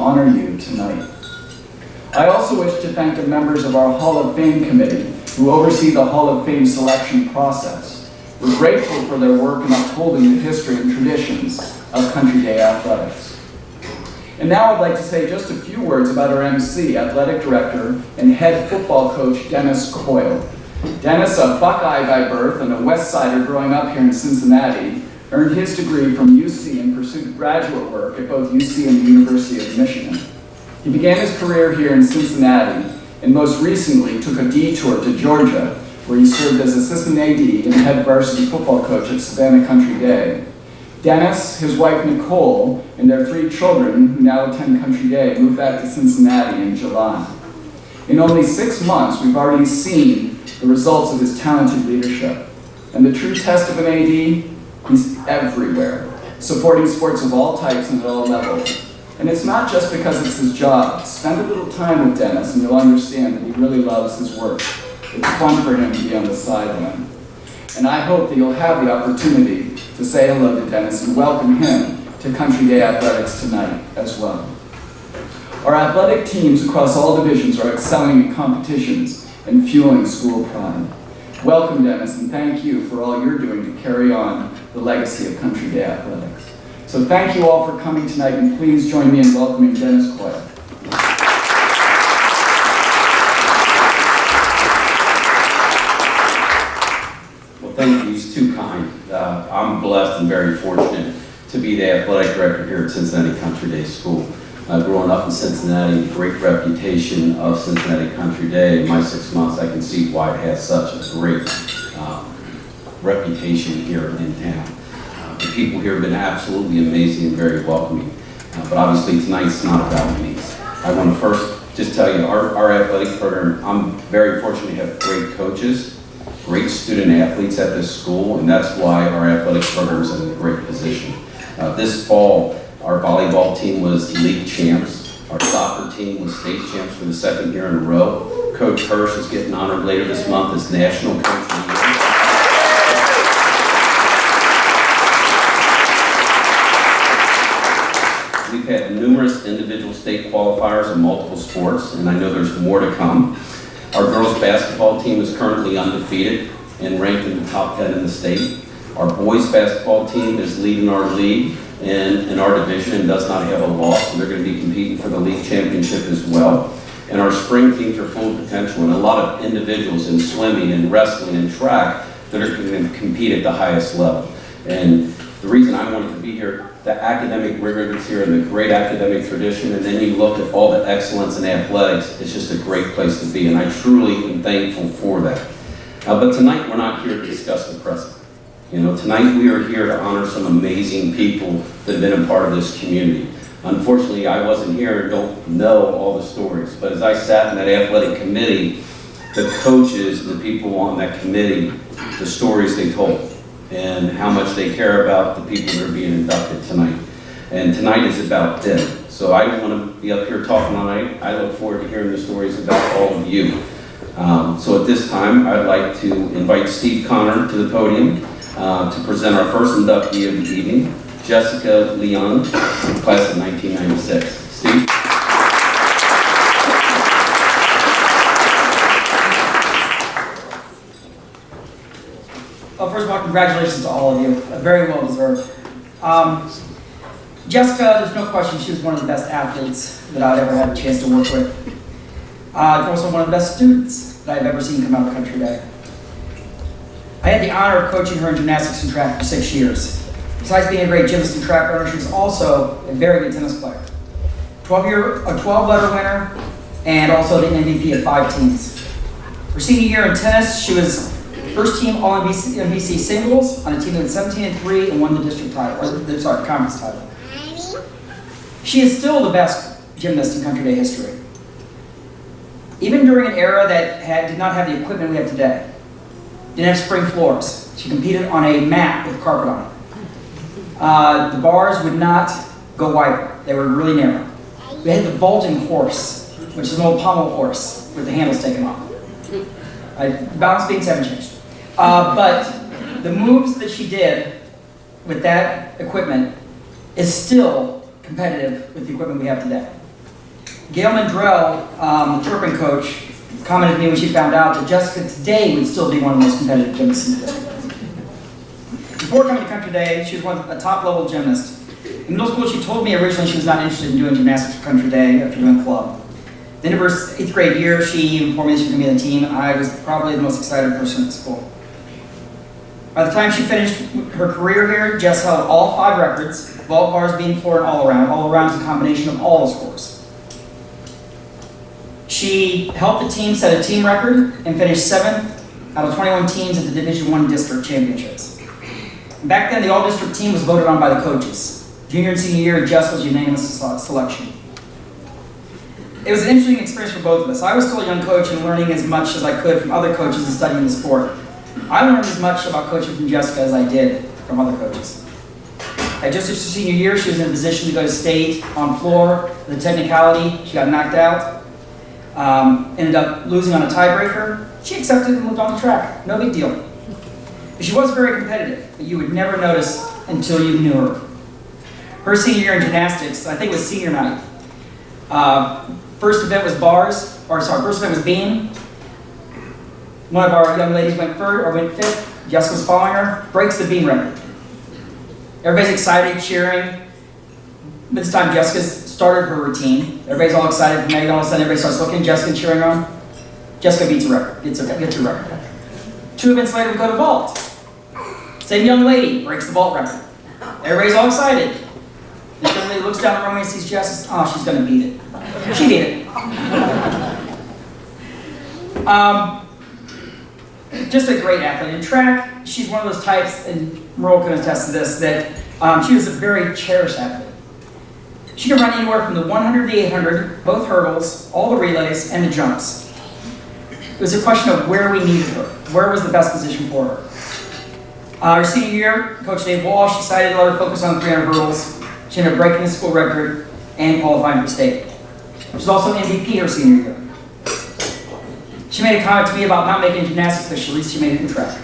honor you tonight. I also wish to thank the members of our Hall of Fame committee who oversee the Hall of Fame selection process. We're grateful for their work in upholding the history and traditions of Country Day athletics. And now I'd like to say just a few words about our MC, athletic director, and head football coach, Dennis Coyle. Dennis, a Buckeye by birth and a West Sider growing up here in Cincinnati, earned his degree from UC and pursued graduate work at both UC and the University of Michigan. He began his career here in Cincinnati and most recently took a detour to Georgia, where he served as assistant AD and head varsity football coach at Savannah Country Day. Dennis, his wife Nicole, and their 3 children, who now attend Country Day, moved back to Cincinnati in July. In only 6 months, we've already seen the results of his talented leadership. And the true test of an AD, he's everywhere, supporting sports of all types and at all levels. And it's not just because it's his job. Spend a little time with Dennis and you'll understand that he really loves his work. It's fun for him to be on the sideline. And I hope that you'll have the opportunity to say hello to Dennis and welcome him to Country Day Athletics tonight as well. Our athletic teams across all divisions are excelling in competitions and fueling school pride. Welcome, Dennis, and thank you for all you're doing to carry on the legacy of Country Day Athletics. So thank you all for coming tonight, and please join me in welcoming Dennis Coyle. Well, thank you. He's too kind. I'm blessed and very fortunate to be the athletic director here at Cincinnati Country Day School. Growing up in Cincinnati, the great reputation of Cincinnati Country Day, in my 6 months, I can see why it has such a great reputation here in town. The people here have been absolutely amazing and very welcoming. But obviously tonight's not about me. I want to first just tell you, our athletic program, I'm very fortunate to have great coaches, great student athletes at this school, and that's why our athletic program is in a great position. This fall, our volleyball team was league champs. Our soccer team was state champs for the 2nd year in a row. Coach Hirsch is getting honored later this month as National Coach of the Year. We've had numerous individual state qualifiers in multiple sports, and I know there's more to come. Our girls basketball team is currently undefeated and ranked in the top 10 in the state. Our boys basketball team is leading our league in our division and does not have a loss, and they're going to be competing for the league championship as well. And our spring teams are full of potential, and a lot of individuals in swimming and wrestling and track that are going to compete at the highest level. And the reason I wanted to be here, the academic rigor that's here and the great academic tradition, and then you look at all the excellence in athletics, it's just a great place to be, and I truly am thankful for that. But tonight we're not here to discuss the present. You know, tonight we are here to honor some amazing people that have been a part of this community. Unfortunately, I wasn't here and don't know all the stories, but as I sat in that athletic committee, the coaches and the people on that committee, the stories they told, and how much they care about the people that are being inducted tonight. And tonight is about them. So I don't want to be up here talking all night. I look forward to hearing the stories about all of you. So at this time, I'd like to invite Steve Connor to the podium to present our first inductee of the evening, Jessica Leon, class of 1996. Steve? Well, first of all, congratulations to all of you. Very well deserved. Jessica, there's no question she was one of the best athletes that I've ever had a chance to work with. Also one of the best students that I've ever seen come out of Country Day. I had the honor of coaching her in gymnastics and track for 6 years. Besides being a great gymnast and track runner, she was also a very good tennis player. A 12-letter winner, and also the MVP of 5 teams. Her senior year in tennis, she was first team All-NBC singles on a team that went 17-3 and won the district title, or conference title. She is still the best gymnast in Country Day history. Even during an era that did not have the equipment we have today. Didn't have spring floors. She competed on a mat with carpet on it. The bars would not go wider. They were really narrow. We had the vaulting horse, which is an old pommel horse with the handles taken off. Balance beams haven't changed. But the moves that she did with that equipment is still competitive with the equipment we have today. Gail Mandrell, the chirping coach, commented to me when she found out that Jessica today would still be one of the most competitive gymnasts in the district. Before coming to Country Day, she was a top-level gymnast. In middle school, she told me originally she was not interested in doing gymnastics for Country Day after doing club. The end of her 8th grade year, she informed me that she was going to be on the team, and I was probably the most excited person at school. By the time she finished her career here, Jess held all 5 records, vault bars, beam, floor, and all around. All around is a combination of all the scores. She helped the team set a team record and finished 7th out of 21 teams at the Division I district championships. Back then, the all-district team was voted on by the coaches. Junior and senior year, Jess was unanimous selection. It was an interesting experience for both of us. I was still a young coach and learning as much as I could from other coaches and studying the sport. I learned as much about coaching from Jessica as I did from other coaches. At Joseph's senior year, she was in a position to go to state on floor. The technicality, she got knocked out. Ended up losing on a tiebreaker. She accepted and moved on the track. No big deal. But she was very competitive, but you would never notice until you knew her. Her senior year in gymnastics, I think it was senior night. First event was first event was beam. One of our young ladies went 5th. Jessica was following her, breaks the beam record. Everybody's excited, cheering. But this time Jessica started her routine. Everybody's all excited for Megan. All of a sudden everybody starts looking, Jessica cheering on. Jessica beats a record, gets a record. 2 events later we go to vault. Same young lady breaks the vault record. Everybody's all excited. This young lady looks down the runway and sees Jess. Oh, she's going to beat it. She beat it. Just a great athlete. In track, she's one of those types, and Merle can attest to this, that she was a very cherished athlete. She could run anywhere from the 100 to the 800, both hurdles, all the relays, and the jumps. It was a question of where we needed her. Where was the best position for her? Her senior year, Coach Dave Walsh decided to let her focus on 300 hurdles. She ended up breaking the school record and qualifying for state. She was also an MVP her senior year. She made a comment to me about not making gymnastics, but at least she made it in track.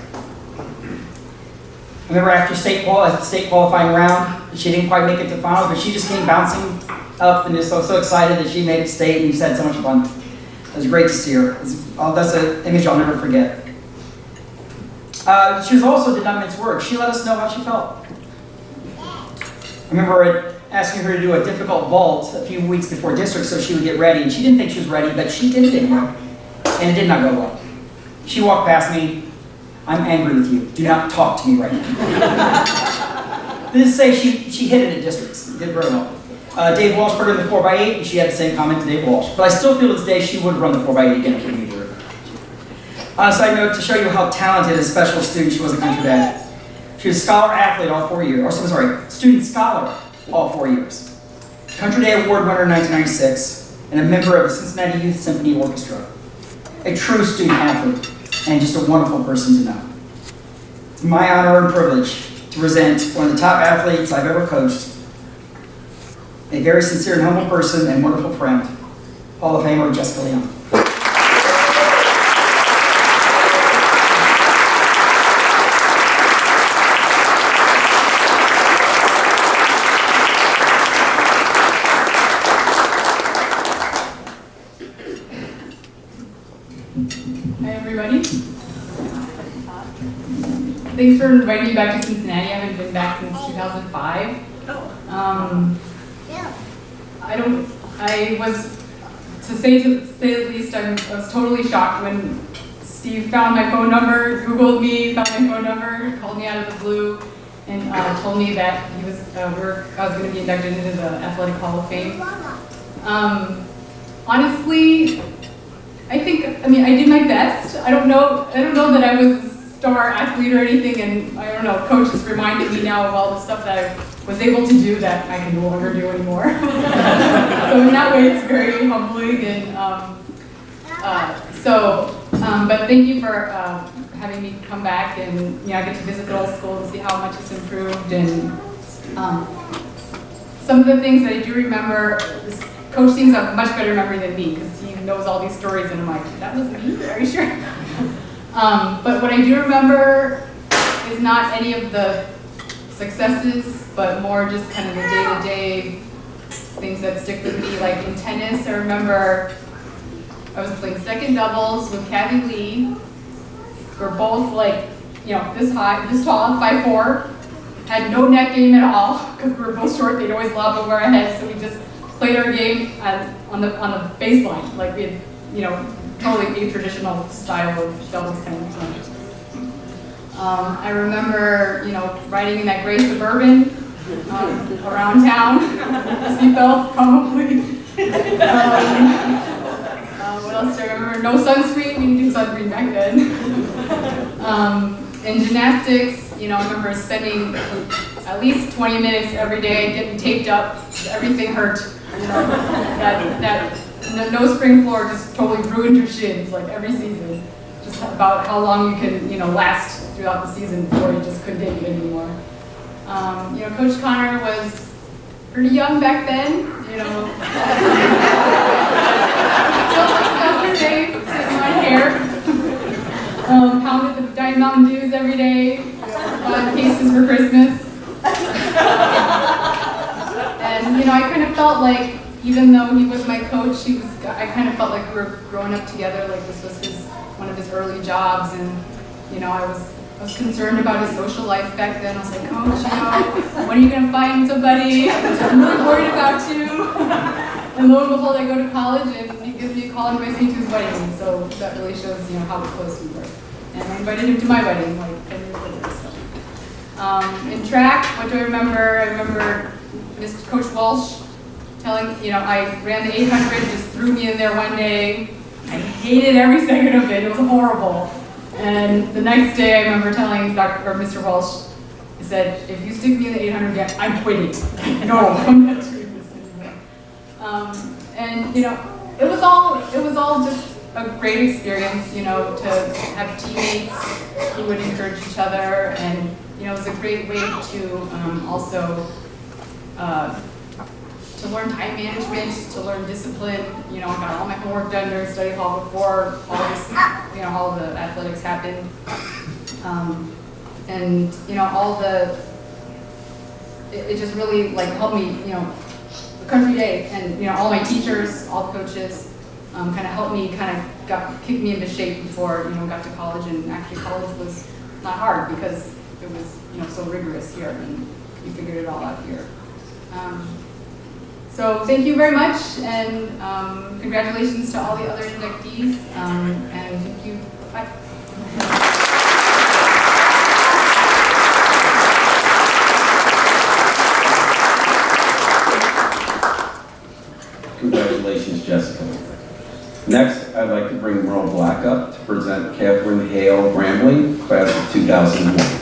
I remember after state qualifying round, she didn't quite make it to finals, but she just came bouncing up and just so excited that she made it state, and we just had so much fun. It was great to see her. That's an image I'll never forget. She did not mince words. She let us know how she felt. I remember asking her to do a difficult vault a few weeks before district so she would get ready, and she didn't think she was ready, but she did it anyway, and it did not go well. She walked past me. I'm angry with you. Do not talk to me right now. This is say she hit it at districts. Did very well. Dave Walsh put her in the 4x8, and she had the same comment to Dave Walsh. But I still feel to this day she would run the 4x8 again if we needed her. Side note, to show you how talented and special a student she was at Country Day. She was scholar athlete all 4 years. Student scholar all 4 years. Country Day Award winner in 1996, and a member of the Cincinnati Youth Symphony Orchestra. A true student athlete, and just a wonderful person to know. It's my honor and privilege to present one of the top athletes I've ever coached, a very sincere and humble person and wonderful friend, Hall of Famer Jessica Leon. Hi everybody. Thanks for inviting me back to Cincinnati. I haven't been back since 2005. To say the least, I was totally shocked when Steve found my phone number, Googled me, found my phone number, called me out of the blue, and told me that I was going to be inducted into the Athletic Hall of Fame. Honestly, I did my best. I don't know that I was a star athlete or anything, and I don't know, Coach has reminded me now of all the stuff that I was able to do that I can no longer do anymore. So in that way, it's very humbling, and but thank you for having me come back, and I get to visit the old school and see how much it's improved, and some of the things that I do remember. Coach seems to have much better memory than me because he knows all these stories, and I'm like, that was me? Are you sure? But what I do remember is not any of the successes, but more just kind of the day-to-day things that stick with me, like in tennis, I remember I was playing second doubles with Kathy Lee. We're both like, this high, this tall, 5'4", had no net game at all, because we were both short, they'd always lob over our heads, so we just played our game on the baseline, like we had, totally a traditional style of doubles tennis. I remember, riding in that gray Suburban around town, seatbelt probably. What else do I remember? No sunscreen, we didn't do sunscreen back then. In gymnastics, I remember spending at least 20 minutes every day getting taped up, everything hurt. That no spring floor just totally ruined your shins, like every season. Just about how long you can, last throughout the season before you just couldn't take it anymore. Coach Connor was pretty young back then, still about the same, sitting on hair. Pounded the Diet Mountain Dews every day, bought cases for Christmas. And, I kind of felt like, even though he was my coach, I kind of felt like we were growing up together, like this was one of his early jobs, and, I was concerned about his social life back then. I was like, Coach, when are you going to find somebody? I'm really worried about you. And lo and behold, I go to college, and he gives me a call and invites me to his wedding. So that really shows, how close we were. And I invited him to my wedding, like 10 years later. So. In track, what do I remember? I remember Mr. Coach Walsh telling, I ran the 800, just threw me in there one day. I hated every second of it. It was horrible. And the next day, I remember telling Mr. Walsh, he said, if you stick me in the 800 again, I'm quitting. No, I'm not doing this anymore. And it was all just a great experience, to have teammates who would encourage each other, and it was a great way to also to learn time management, to learn discipline. I got all my homework done during study hall before all this, all of the athletics happened. And it just really helped me, country day, and all my teachers, all the coaches, kind of helped me, kick me into shape before, got to college. And actually college was not hard because it was, so rigorous here, and you figured it all out here. So thank you very much, and congratulations to all the other inductees, and thank you. Bye. Congratulations, Jessica. Next, I'd like to bring Merle Black up to present Catherine Hale Grambling, class of 2001.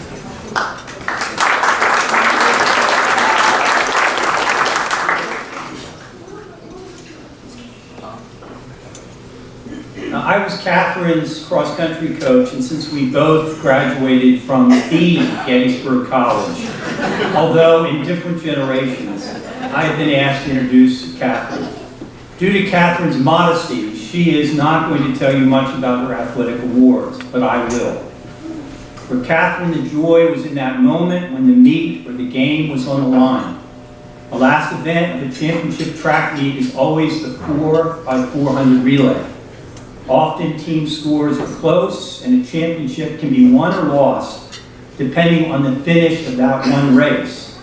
I was Catherine's cross-country coach, and since we both graduated from the Gettysburg College, although in different generations, I have been asked to introduce Catherine. Due to Catherine's modesty, she is not going to tell you much about her athletic awards, but I will. For Catherine, the joy was in that moment when the meet or the game was on the line. The last event of a championship track meet is always the 4x400 relay. Often team scores are close, and a championship can be won or lost depending on the finish of that one race.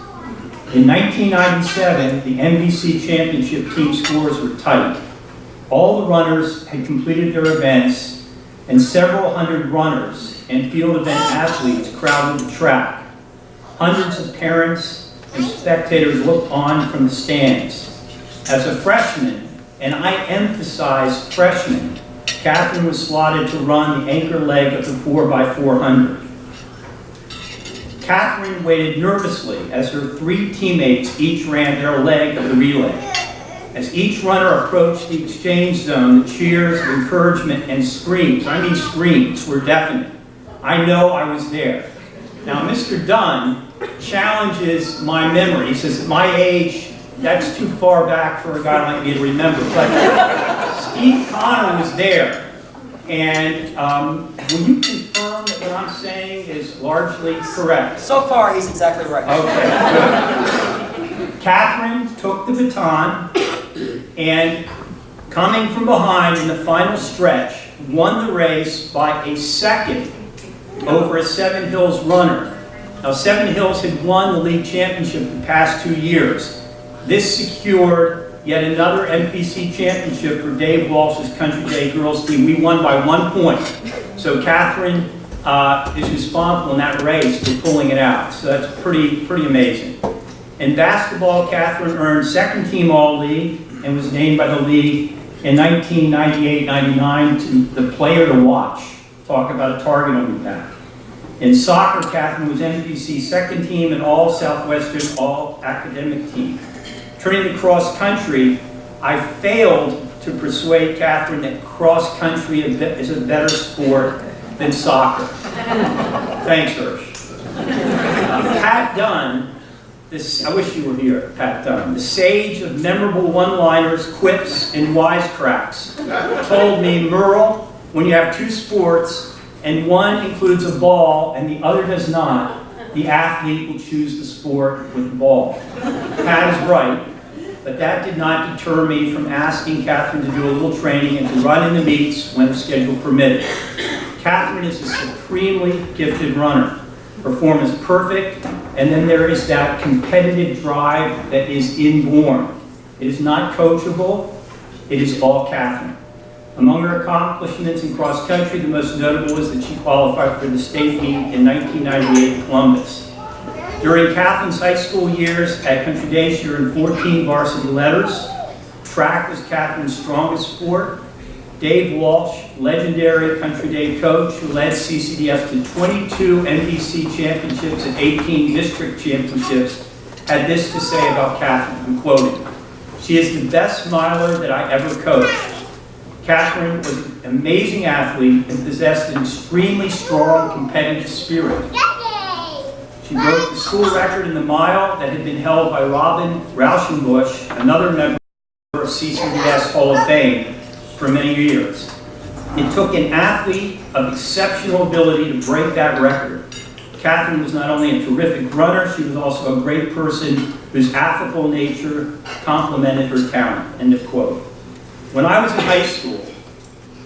In 1997, the NBC championship team scores were tight. All the runners had completed their events, and several hundred runners and field event athletes crowded the track. Hundreds of parents and spectators looked on from the stands. As a freshman, and I emphasize freshman, Catherine was slotted to run the anchor leg of the 4x400. Catherine waited nervously as her three teammates each ran their leg of the relay. As each runner approached the exchange zone, the cheers of encouragement and screams, were deafening. I know I was there. Now, Mr. Dunn challenges my memory. He says, at my age, that's too far back for a guy like me to remember. But Steve Connor was there. And will you confirm that what I'm saying is largely correct? So far, he's exactly right. Okay, good. Catherine took the baton and, coming from behind in the final stretch, won the race by a second over a Seven Hills runner. Now, Seven Hills had won the league championship the past 2 years. This secured yet another MPC championship for Dave Walsh's Country Day girls team. We won by 1 point. So Catherine is responsible in that race for pulling it out. So that's pretty amazing. In basketball, Catherine earned second team All-League and was named by the league in 1998-99 to the player to watch. Talk about a target on your back. In soccer, Catherine was MPC second team and all Southwestern all academic team. Turning to cross country, I failed to persuade Catherine that cross country is a better sport than soccer. Thanks, Hirsch. Pat Dunn, I wish you were here, Pat Dunn, the sage of memorable one-liners, quips, and wisecracks, told me, Merle, when you have two sports and one includes a ball and the other does not, the athlete will choose the sport with the ball. Pat is right, but that did not deter me from asking Catherine to do a little training and to run in the meets when the schedule permitted. Catherine is a supremely gifted runner. Her form is perfect, and then there is that competitive drive that is inborn. It is not coachable, it is all Catherine. Among her accomplishments in cross country, the most notable is that she qualified for the state meet in 1998 in Columbus. During Catherine's high school years at Country Day, she earned 14 varsity letters. Track was Catherine's strongest sport. Dave Walsh, legendary Country Day coach who led CCDS to 22 NBC championships and 18 district championships, had this to say about Catherine, I'm quoting, "She is the best miler that I ever coached. Catherine was an amazing athlete and possessed an extremely strong competitive spirit. She broke the school record in the mile that had been held by Robin Rauschenbusch, another member of CCDS Hall of Fame, for many years. It took an athlete of exceptional ability to break that record. Catherine was not only a terrific runner, she was also a great person whose affable nature complemented her talent." End of quote. When I was in high school,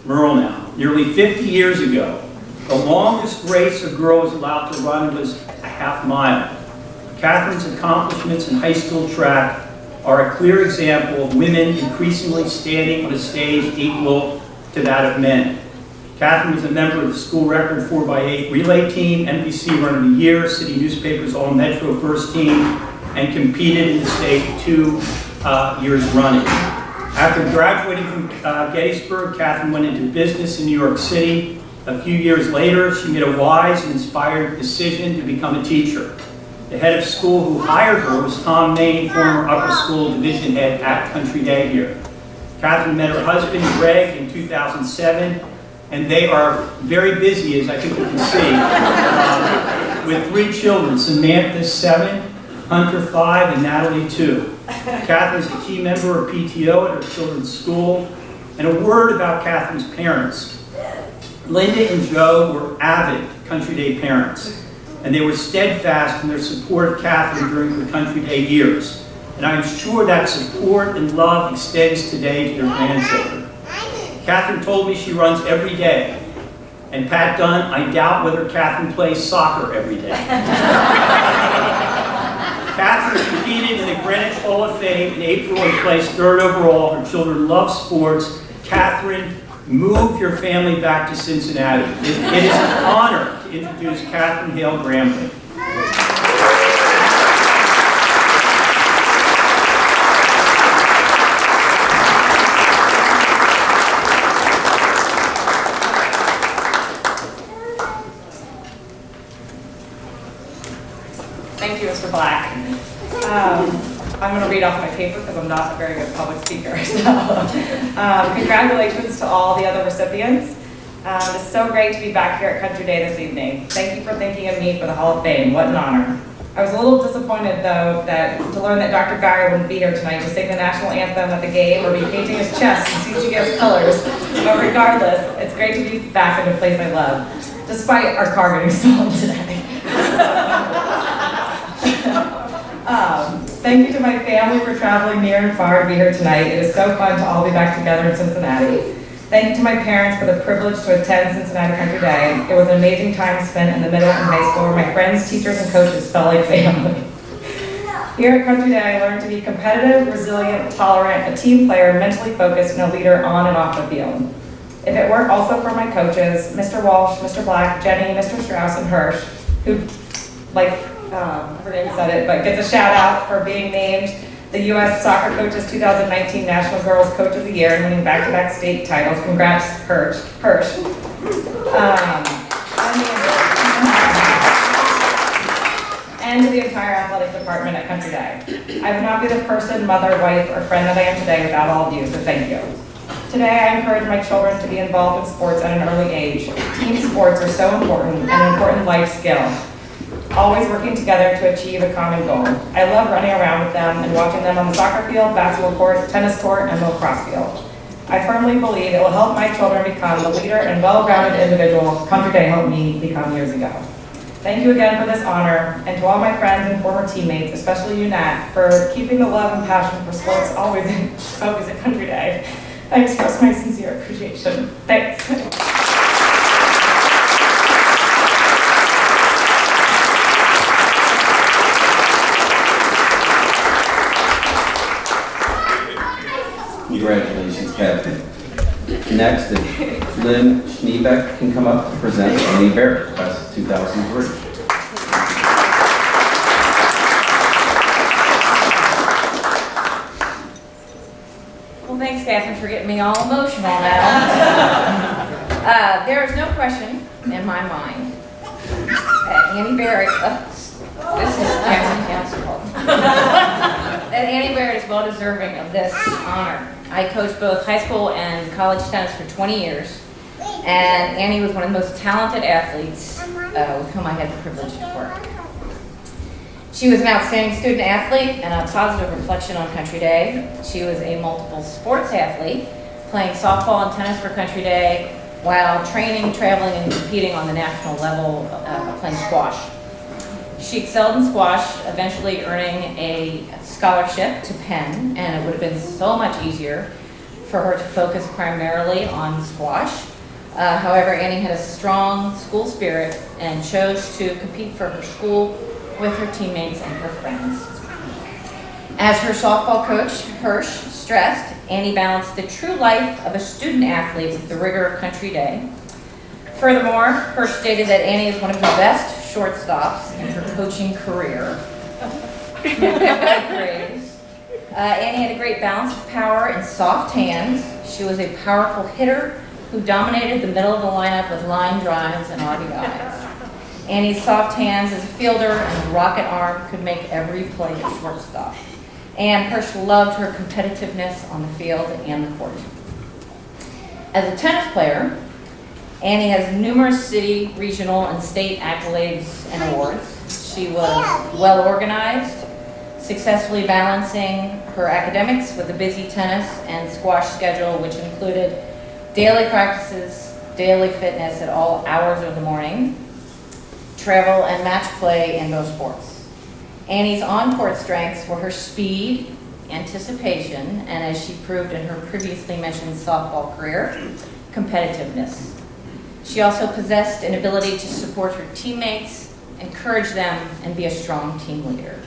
Merle now, nearly 50 years ago, the longest race a girl was allowed to run was a half mile. Catherine's accomplishments in high school track are a clear example of women increasingly standing on a stage equal to that of men. Catherine was a member of the school record 4x8 relay team, NBC Runner of the Year, City Newspaper's All Metro First Team, and competed in the state 2 years running. After graduating from Gettysburg, Catherine went into business in New York City. A few years later, she made a wise and inspired decision to become a teacher. The head of school who hired her was Tom Main, former upper school division head at Country Day here. Catherine met her husband, Greg, in 2007, and they are very busy, as I think you can see, with 3 children, Samantha 7, Hunter 5, and Natalie 2. Catherine is a key member of PTO at her children's school. And a word about Catherine's parents. Linda and Joe were avid Country Day parents, and they were steadfast in their support of Catherine during her Country Day years. And I am sure that support and love extends today to their grandchildren. Catherine told me she runs every day. And Pat Dunn, I doubt whether Catherine plays soccer every day. Catherine competed in the Greenwich Hall of Fame in April and placed 3rd overall. Her children love sports. Catherine, move your family back to Cincinnati. It is an honor to introduce Catherine Hale Gramley. Thank you, Mr. Black. I'm going to read off my paper because I'm not a very good public speaker. So, congratulations to all the other recipients. It's so great to be back here at Country Day this evening. Thank you for thinking of me for the Hall of Fame. What an honor. I was a little disappointed, though, to learn that Dr. Geyer wouldn't be here tonight to sing the national anthem at the game or be painting his chest in CCDS colors. But regardless, it's great to be back in a place I love, despite our car getting stolen today. Thank you to my family for traveling near and far to be here tonight. It is so fun to all be back together in Cincinnati. Thank you to my parents for the privilege to attend Cincinnati Country Day. It was an amazing time spent in the middle and high school where my friends, teachers, and coaches felt like family. Here at Country Day, I learned to be competitive, resilient, tolerant, a team player, mentally focused, and a leader on and off the field. If it weren't also for my coaches, Mr. Walsh, Mr. Black, Jeannie, Mr. Strauss, and Hirsch, who, I forget who said it, but gets a shout out for being named the U.S. Soccer Coaches 2019 National Girls Coach of the Year and winning back-to-back state titles. Congrats, Hirsch. And to the entire athletic department at Country Day. I would not be the person, mother, wife, or friend that I am today without all of you, so thank you. Today, I encourage my children to be involved in sports at an early age. Team sports are so important and an important life skill, always working together to achieve a common goal. I love running around with them and watching them on the soccer field, basketball court, tennis court, and lacrosse field. I firmly believe it will help my children become the leader and well-rounded individual Country Day helped me become years ago. Thank you again for this honor, and to all my friends and former teammates, especially you, Nat, for keeping the love and passion for sports always in focus at Country Day. I express my sincere appreciation. Thanks. Congratulations, Captain. Next, if Lynn Schneebeck can come up to present Annie Barrett, class of 2003. Well, thanks, Catherine, for getting me all emotional now. There is no question in my mind that Annie Barrett, this is Catherine Council, that Annie Barrett is well deserving of this honor. I coached both high school and college tennis for 20 years, and Annie was one of the most talented athletes with whom I had the privilege to work. She was an outstanding student athlete and a positive reflection on Country Day. She was a multiple sports athlete, playing softball and tennis for Country Day, while training, traveling, and competing on the national level, playing squash. She excelled in squash, eventually earning a scholarship to Penn, and it would have been so much easier for her to focus primarily on squash. However, Annie had a strong school spirit and chose to compete for her school with her teammates and her friends. As her softball coach, Hirsch, stressed, Annie balanced the true life of a student athlete with the rigor of Country Day. Furthermore, Hirsch stated that Annie is one of the best shortstops in her coaching career. Annie had a great balance of power and soft hands. She was a powerful hitter who dominated the middle of the lineup with line drives and RBIs. Annie's soft hands as a fielder and a rocket arm could make every play at shortstop. And Hirsch loved her competitiveness on the field and the court. As a tennis player, Annie has numerous city, regional, and state accolades and awards. She was well organized, successfully balancing her academics with a busy tennis and squash schedule, which included daily practices, daily fitness at all hours of the morning, travel and match play in those sports. Annie's on-court strengths were her speed, anticipation, and as she proved in her previously mentioned softball career, competitiveness. She also possessed an ability to support her teammates, encourage them, and be a strong team leader.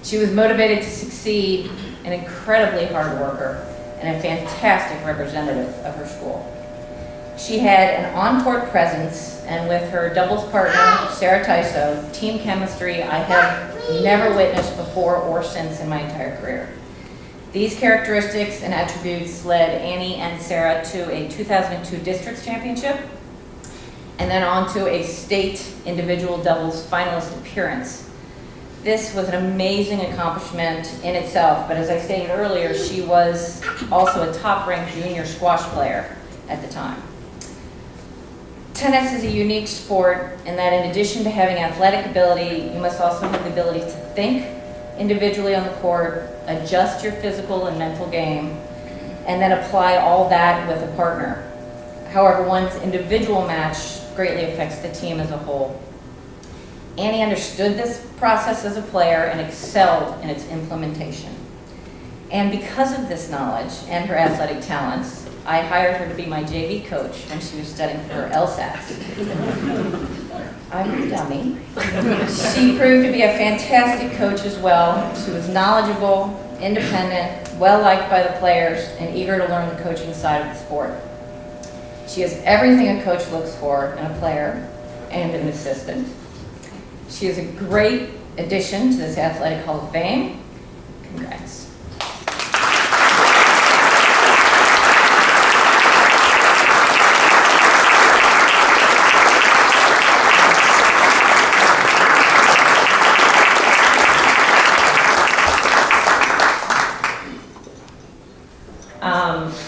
She was motivated to succeed, an incredibly hard worker, and a fantastic representative of her school. She had an on-court presence, and with her doubles partner, Sarah Tyso, team chemistry I have never witnessed before or since in my entire career. These characteristics and attributes led Annie and Sarah to a 2002 districts championship, and then on to a state individual doubles finalist appearance. This was an amazing accomplishment in itself, but as I stated earlier, she was also a top-ranked junior squash player at the time. Tennis is a unique sport in that in addition to having athletic ability, you must also have the ability to think individually on the court, adjust your physical and mental game, and then apply all that with a partner. However, one's individual match greatly affects the team as a whole. Annie understood this process as a player and excelled in its implementation. And because of this knowledge and her athletic talents, I hired her to be my JV coach when she was studying for her LSATs. I'm a dummy. She proved to be a fantastic coach as well. She was knowledgeable, independent, well-liked by the players, and eager to learn the coaching side of the sport. She has everything a coach looks for in a player and an assistant. She is a great addition to this Athletic Hall of Fame. Congrats.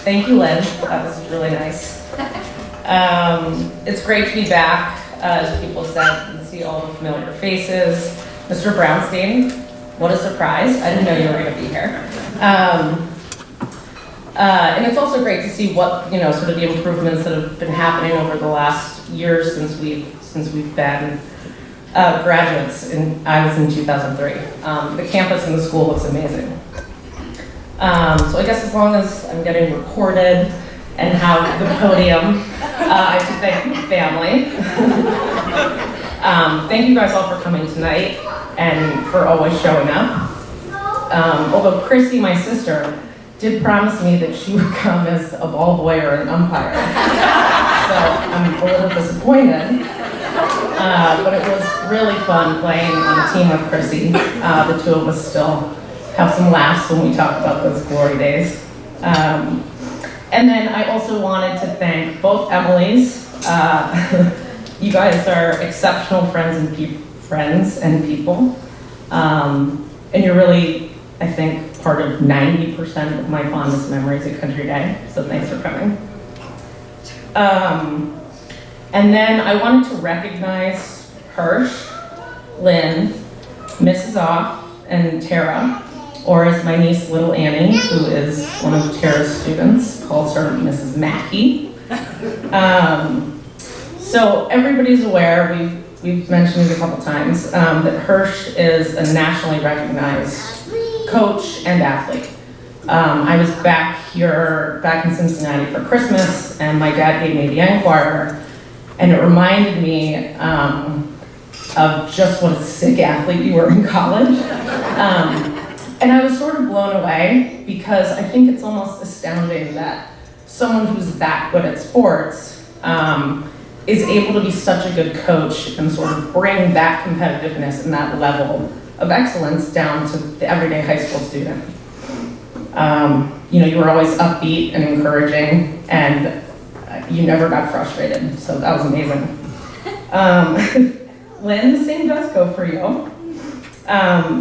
Thank you, Lynn. That was really nice. It's great to be back, as people said, and see all the familiar faces. Mr. Brownstein, what a surprise. I didn't know you were going to be here. And it's also great to see what, sort of the improvements that have been happening over the last years since we've been graduates. I was in 2003. The campus and the school looks amazing. So I guess as long as I'm getting recorded and have the podium, I should thank my family. Thank you guys all for coming tonight and for always showing up. Although Chrissy, my sister, did promise me that she would come as a ball boy or an umpire. So I'm a little disappointed. But it was really fun playing on a team with Chrissy. The two of us still have some laughs when we talk about those glory days. And then I also wanted to thank both Emilys. You guys are exceptional friends and people. And you're really, I think, part of 90% of my fondest memories at Country Day. So thanks for coming. And then I wanted to recognize Hirsch, Lynn, Mrs. Off, and Tara, or as my niece, Little Annie, who is one of Tara's students, calls her Mrs. Mackey. So everybody's aware, we've mentioned it a couple times, that Hirsch is a nationally recognized coach and athlete. I was back in Cincinnati for Christmas, and my dad gave me the Enquirer, and it reminded me of just what a sick athlete you were in college. And I was sort of blown away because I think it's almost astounding that someone who's that good at sports is able to be such a good coach and sort of bring that competitiveness and that level of excellence down to the everyday high school student. You were always upbeat and encouraging, and you never got frustrated, so that was amazing. Lynn, the same does go for you.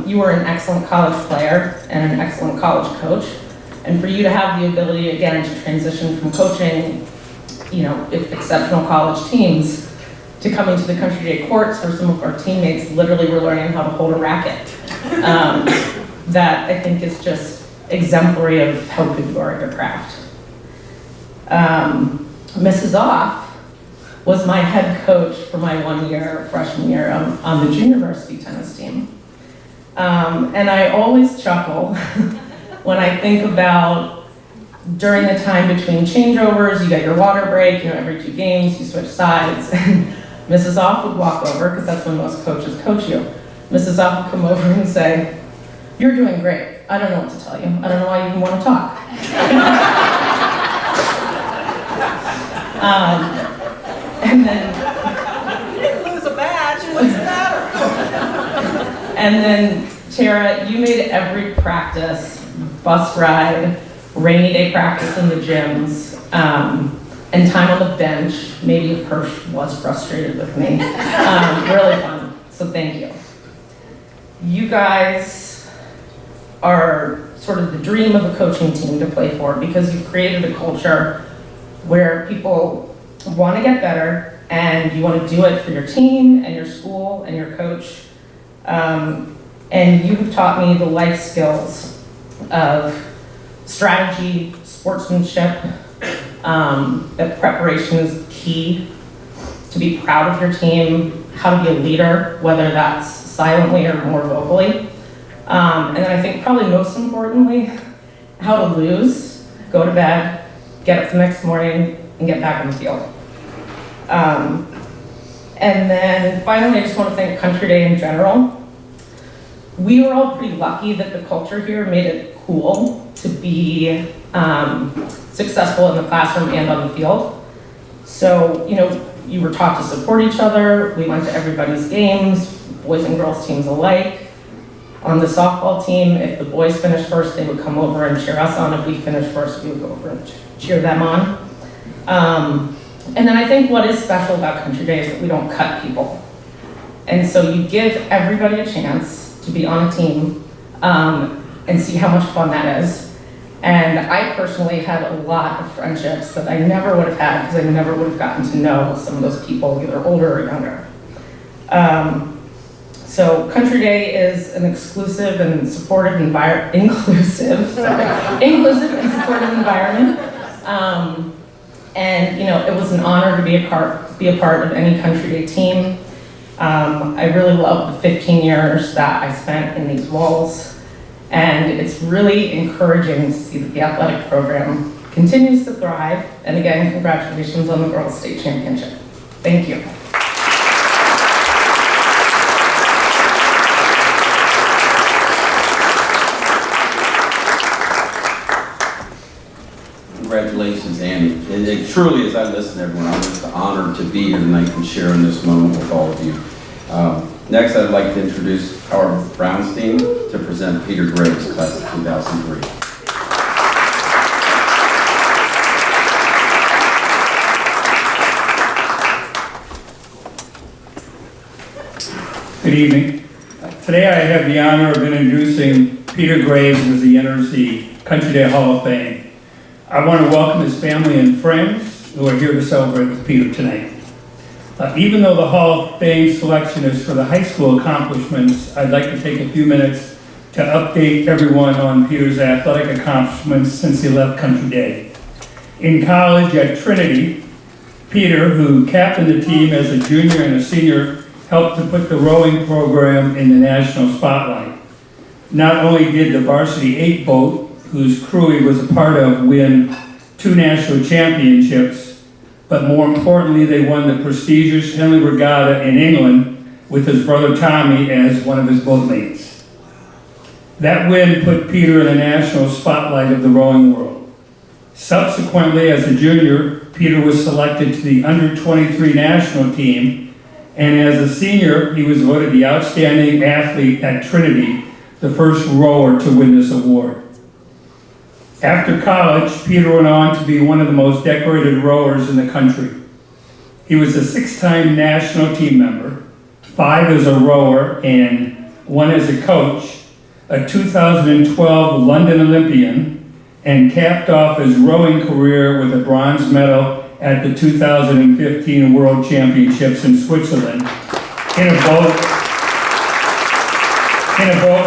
You were an excellent college player and an excellent college coach, and for you to have the ability, again, to transition from coaching, exceptional college teams to coming to the Country Day courts where some of our teammates literally were learning how to hold a racket. That I think is just exemplary of how good you are at your craft. Mrs. Off was my head coach for my freshman year on the junior varsity tennis team. And I always chuckle when I think about during the time between changeovers, you get your water break, every 2 games, you switch sides. And Mrs. Off would walk over, because that's when most coaches coach you. Mrs. Off would come over and say, "You're doing great. I don't know what to tell you. I don't know why you even want to talk." And then... You didn't lose a badge. What's the matter? And then, Tara, you made every practice, bus ride, rainy day practice in the gyms, and time on the bench, maybe if Hirsch was frustrated with me. Really fun, so thank you. You guys are sort of the dream of a coaching team to play for, because you've created a culture where people want to get better, and you want to do it for your team and your school and your coach. And you have taught me the life skills of strategy, sportsmanship, that preparation is key, to be proud of your team, how to be a leader, whether that's silently or more vocally. And then I think probably most importantly, how to lose, go to bed, get up the next morning, and get back on the field. And then finally, I just want to thank Country Day in general. We were all pretty lucky that the culture here made it cool to be successful in the classroom and on the field. So, you were taught to support each other. We went to everybody's games, boys and girls teams alike. On the softball team, if the boys finished first, they would come over and cheer us on. If we finished first, we would go over and cheer them on. And then I think what is special about Country Day is that we don't cut people. And so you give everybody a chance to be on a team and see how much fun that is. And I personally had a lot of friendships that I never would have had because I never would have gotten to know some of those people, either older or younger. So Country Day is an exclusive and supportive inclusive and supportive environment. And it was an honor to be a part of any Country Day team. I really love the 15 years that I spent in these walls, and it's really encouraging to see that the athletic program continues to thrive. And again, congratulations on the Girls State Championship. Thank you. Congratulations, Annie. And it truly, as I listen to everyone, I'm just honored to be here tonight and share in this moment with all of you. Next, I'd like to introduce Howard Brownstein to present Peter Graves, class of 2003. Good evening. Today I have the honor of introducing Peter Graves as he enters the Country Day Hall of Fame. I want to welcome his family and friends who are here to celebrate with Peter tonight. Even though the Hall of Fame selection is for the high school accomplishments, I'd like to take a few minutes to update everyone on Peter's athletic accomplishments since he left Country Day. In college at Trinity, Peter, who captained the team as a junior and a senior, helped to put the rowing program in the national spotlight. Not only did the varsity 8 boat, whose crew he was a part of, win 2 national championships, but more importantly, they won the prestigious Henley Regatta in England with his brother Tommy as one of his boatmates. That win put Peter in the national spotlight of the rowing world. Subsequently, as a junior, Peter was selected to the under-23 national team, and as a senior, he was voted the outstanding athlete at Trinity, the first rower to win this award. After college, Peter went on to be one of the most decorated rowers in the country. He was a 6-time national team member, 5 as a rower and 1 as a coach, a 2012 London Olympian, and capped off his rowing career with a bronze medal at the 2015 World Championships in Switzerland in a boat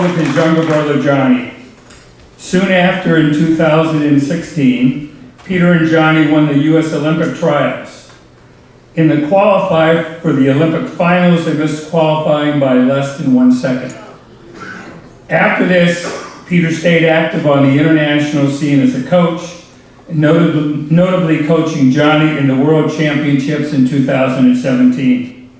with his younger brother Johnny. Soon after, in 2016, Peter and Johnny won the U.S. Olympic trials. In the qualifier for the Olympic finals, they missed qualifying by less than 1 second. After this, Peter stayed active on the international scene as a coach, notably coaching Johnny in the World Championships in 2017.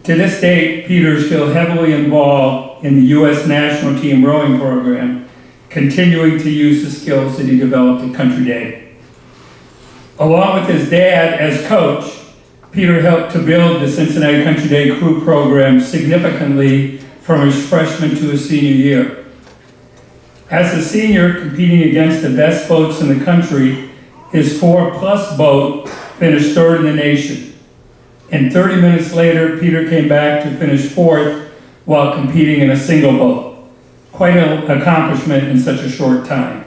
To this date, Peter is still heavily involved in the U.S. national team rowing program, continuing to use the skills that he developed at Country Day. Along with his dad as coach, Peter helped to build the Cincinnati Country Day crew program significantly from his freshman to his senior year. As a senior, competing against the best boats in the country, his 4+ boat finished 3rd in the nation. And 30 minutes later, Peter came back to finish 4th while competing in a single boat. Quite an accomplishment in such a short time.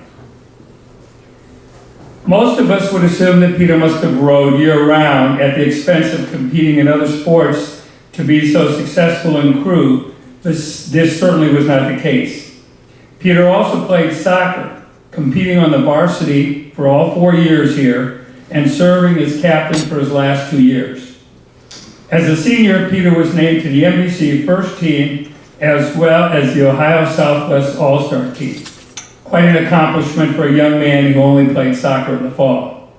Most of us would assume that Peter must have rowed year-round at the expense of competing in other sports to be so successful in crew, but this certainly was not the case. Peter also played soccer, competing on the varsity for all 4 years here, and serving as captain for his last 2 years. As a senior, Peter was named to the NBC first team as well as the Ohio Southwest All-Star team. Quite an accomplishment for a young man who only played soccer in the fall.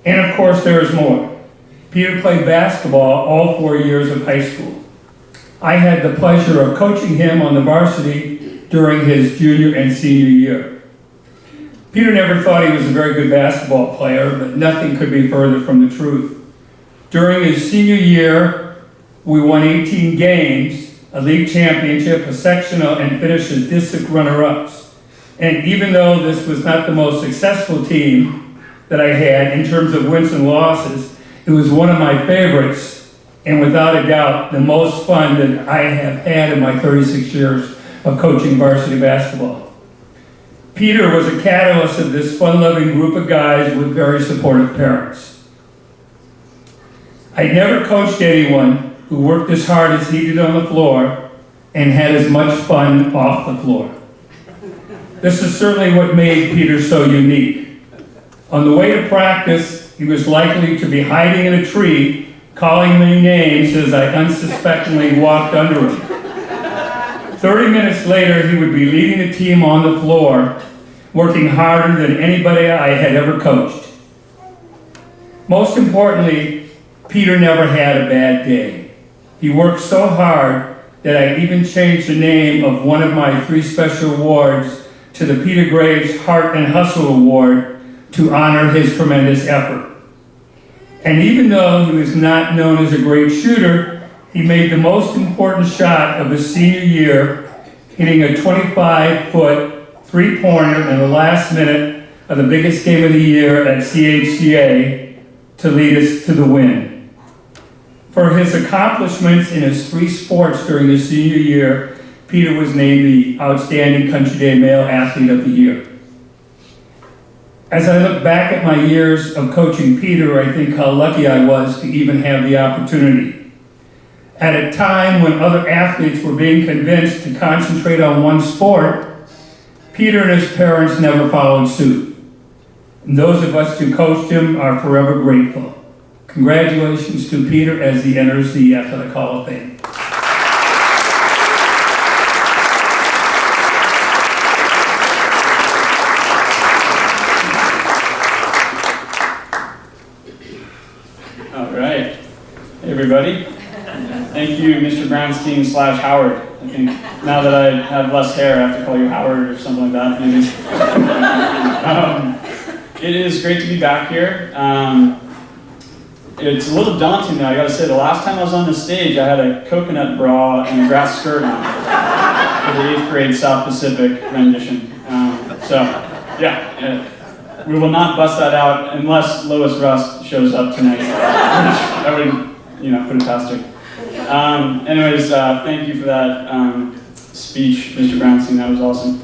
And of course, there is more. Peter played basketball all 4 years of high school. I had the pleasure of coaching him on the varsity during his junior and senior year. Peter never thought he was a very good basketball player, but nothing could be further from the truth. During his senior year, we won 18 games, a league championship, a sectional, and finished as district runner-ups. And even though this was not the most successful team that I had in terms of wins and losses, it was one of my favorites, and without a doubt, the most fun that I have had in my 36 years of coaching varsity basketball. Peter was a catalyst of this fun-loving group of guys with very supportive parents. I never coached anyone who worked as hard as he did on the floor and had as much fun off the floor. This is certainly what made Peter so unique. On the way to practice, he was likely to be hiding in a tree, calling me names as I unsuspectingly walked under him. 30 minutes later, he would be leading the team on the floor, working harder than anybody I had ever coached. Most importantly, Peter never had a bad day. He worked so hard that I even changed the name of one of my 3 special awards to the Peter Graves Heart and Hustle Award to honor his tremendous effort. And even though he was not known as a great shooter, he made the most important shot of his senior year, hitting a 25-foot three-pointer in the last minute of the biggest game of the year at CHCA to lead us to the win. For his accomplishments in his 3 sports during his senior year, Peter was named the Outstanding Country Day Male Athlete of the Year. As I look back at my years of coaching Peter, I think how lucky I was to even have the opportunity. At a time when other athletes were being convinced to concentrate on one sport, Peter and his parents never followed suit. And those of us who coached him are forever grateful. Congratulations to Peter as he enters the Athletic Hall of Fame. All right. Hey, everybody. Thank you, Mr. Brownstein / Howard. I think now that I have less hair, I have to call you Howard or something like that, maybe. It is great to be back here. It's a little daunting though, I gotta say. The last time I was on the stage, I had a coconut bra and a grass skirt on for the 8th grade South Pacific rendition. We will not bust that out unless Lois Rust shows up tonight. I would, put it past her. Anyways, thank you for that speech, Mr. Brownstein. That was awesome.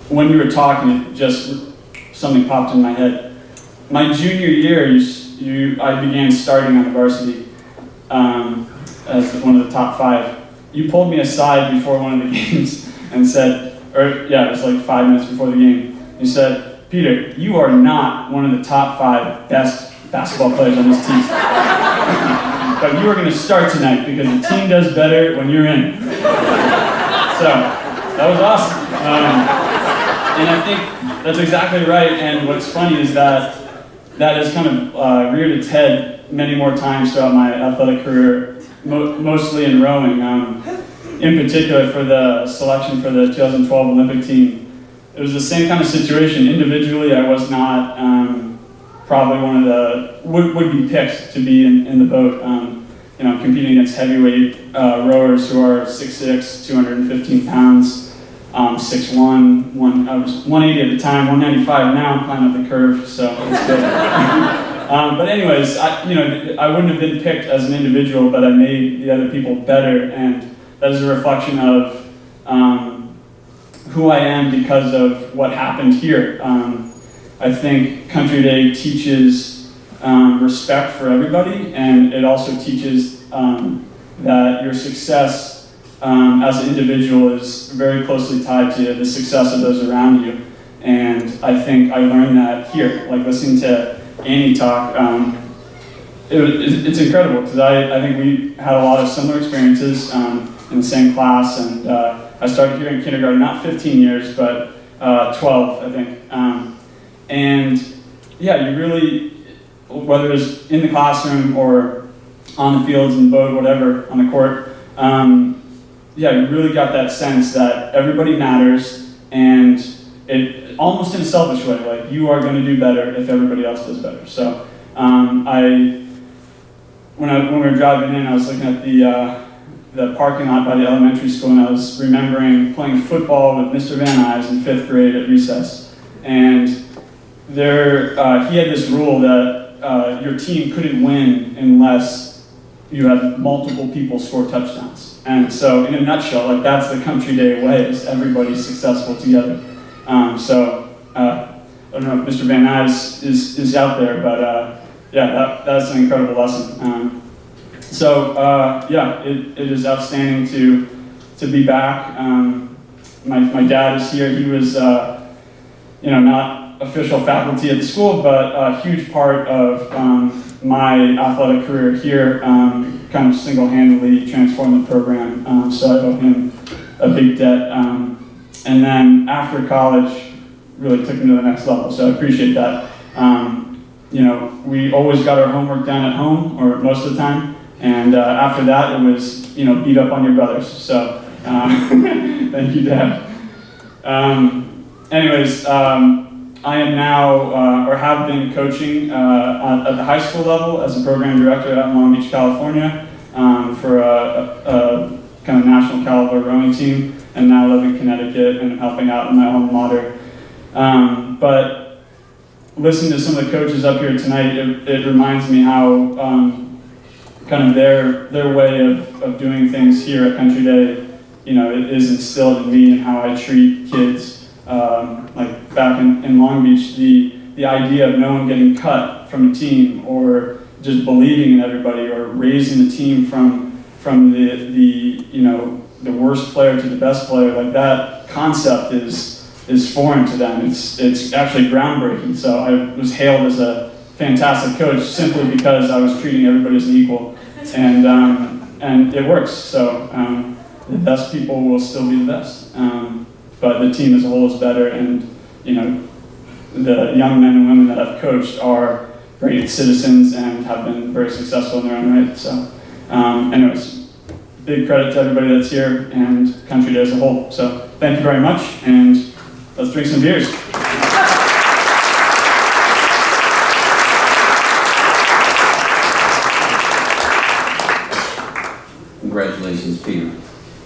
When you were talking, something popped in my head. My junior year, I began starting on the varsity as one of the top 5. You pulled me aside before one of the games and said, it was like 5 minutes before the game. You said, "Peter, you are not one of the top 5 best basketball players on this team. But you are going to start tonight because the team does better when you're in." So, that was awesome. And I think that's exactly right. And what's funny is that has kind of reared its head many more times throughout my athletic career, mostly in rowing. In particular, for the selection for the 2012 Olympic team, it was the same kind of situation. Individually, I was not probably one of the would be picked to be in the boat. Competing against heavyweight rowers who are 6'6", 215 pounds. 6'1", I was 180 at the time, 195 now. I'm climbing up the curve, so it's good. But anyways, I wouldn't have been picked as an individual, but I made the other people better, and that is a reflection of who I am because of what happened here. I think Country Day teaches respect for everybody, and it also teaches that your success as an individual is very closely tied to the success of those around you. And I think I learned that here, like listening to Annie talk. it's incredible because I think we had a lot of similar experiences in the same class, and I started here in kindergarten, not 15 years, but 12, I think. And yeah, you really, whether it's in the classroom or on the fields, in the boat, whatever, on the court, yeah, you really got that sense that everybody matters, and it almost in a selfish way, like you are going to do better if everybody else does better. So when we were driving in, I was looking at the parking lot by the elementary school, and I was remembering playing football with Mr. Van Nuys in 5th grade at recess. And there, he had this rule that your team couldn't win unless you had multiple people score touchdowns. And so, in a nutshell, like that's the country day way, is everybody's successful together. I don't know if Mr. Van Nuys is out there, but yeah, that's an incredible lesson. Yeah, it is outstanding to be back. My dad is here. He was, not official faculty at the school, but a huge part of my athletic career here. Kind of single-handedly transformed the program. So I owe him a big debt. And then after college, really took him to the next level. So I appreciate that. We always got our homework done at home, or most of the time. And after that, it was, beat up on your brothers. So thank you, Dad. I am now, or have been coaching at the high school level as a program director out in Long Beach, California, for a kind of national caliber rowing team, and now live in Connecticut and helping out in my alma mater. But listening to some of the coaches up here tonight, it reminds me how kind of their way of doing things here at Country Day, it is instilled in me, and how I treat kids. Like back in Long Beach, the idea of no one getting cut from a team, or just believing in everybody, or raising the team from the worst player to the best player, like that concept is foreign to them. It's actually groundbreaking. So I was hailed as a fantastic coach simply because I was treating everybody as an equal, and it works. So the best people will still be the best, but the team as a whole is better. And the young men and women that I've coached are great citizens and have been very successful in their own right. So, anyways, big credit to everybody that's here and Country Day as a whole. So, thank you very much, and let's drink some beers. Congratulations, Peter.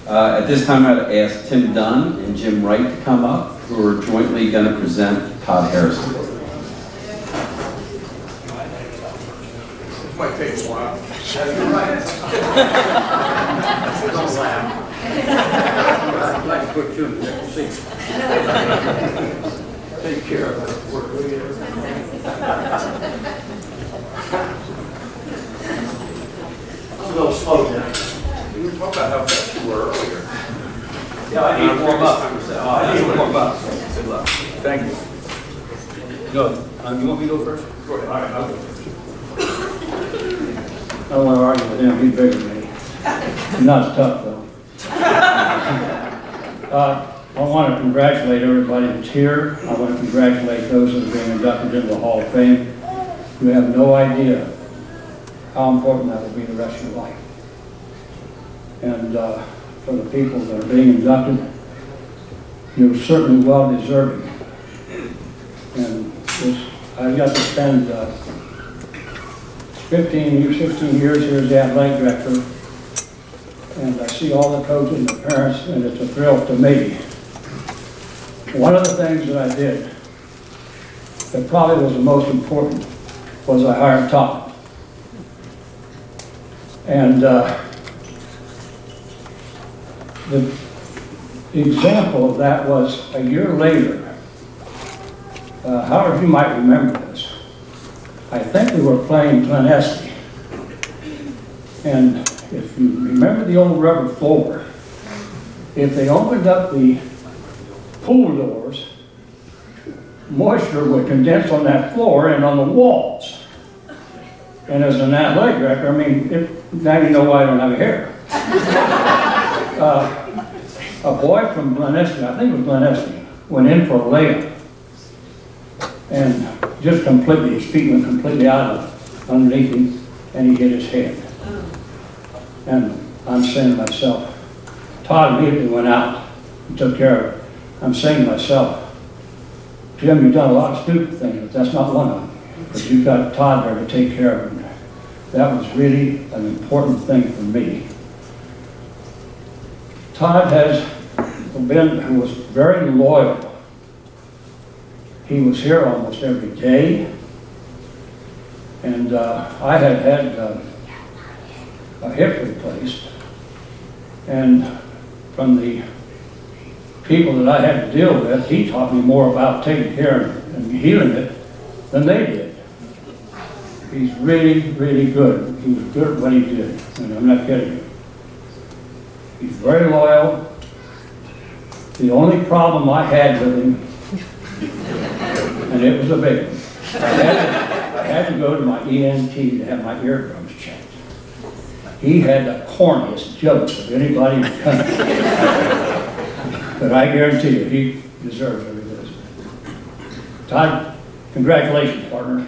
At this time, I'd ask Tim Dunn and Jim Wright to come up, who are jointly going to present Todd Harris. Might take a while. You're right. Don't laugh. I'd like to put you in the seat. Take care of it. Work with you. I'm a little slow now. You were talking about how fast you were earlier. Yeah, I need to warm up. I need to warm up. Good luck. Thank you. Go. You want me to go first? Go ahead. All right, I'll go first. I don't want to argue with him, he's bigger than me. He's not as tough, though. I want to congratulate everybody that's here. I want to congratulate those that are being inducted into the Hall of Fame. You have no idea how important that will be the rest of your life. And for the people that are being inducted, you're certainly well deserving. And I've got to spend 16 years here as the athletic director, and I see all the coaches and the parents, and it's a thrill to me. One of the things that I did that probably was the most important was I hired Todd. And the example of that was a year later. Howard, you might remember this. I think we were playing Glen Estee. And if you remember the old rubber floor, if they opened up the pool doors, moisture would condense on that floor and on the walls. And as an athletic director, I mean, now you know why I don't have a hair. A boy from Glenesky, I think it was Glenesky, went in for a layup. And just completely, his feet went completely out of underneath him, and he hit his head. And I'm saying to myself, Todd immediately went out and took care of it. I'm saying to myself, Jim, you've done a lot of stupid things, but that's not one of them. Because you've got Todd there to take care of him. That was really an important thing for me. Todd was very loyal. He was here almost every day. And I had a hip replaced. And from the people that I had to deal with, he taught me more about taking care and healing it than they did. He's really, really good. He was good at what he did, and I'm not kidding you. He's very loyal. The only problem I had with him, and it was a big one, I had to go to my ENT to have my eardrums checked. He had the corniest jokes of anybody in the country. But I guarantee you, he deserves every bit of it. Todd, congratulations, partner.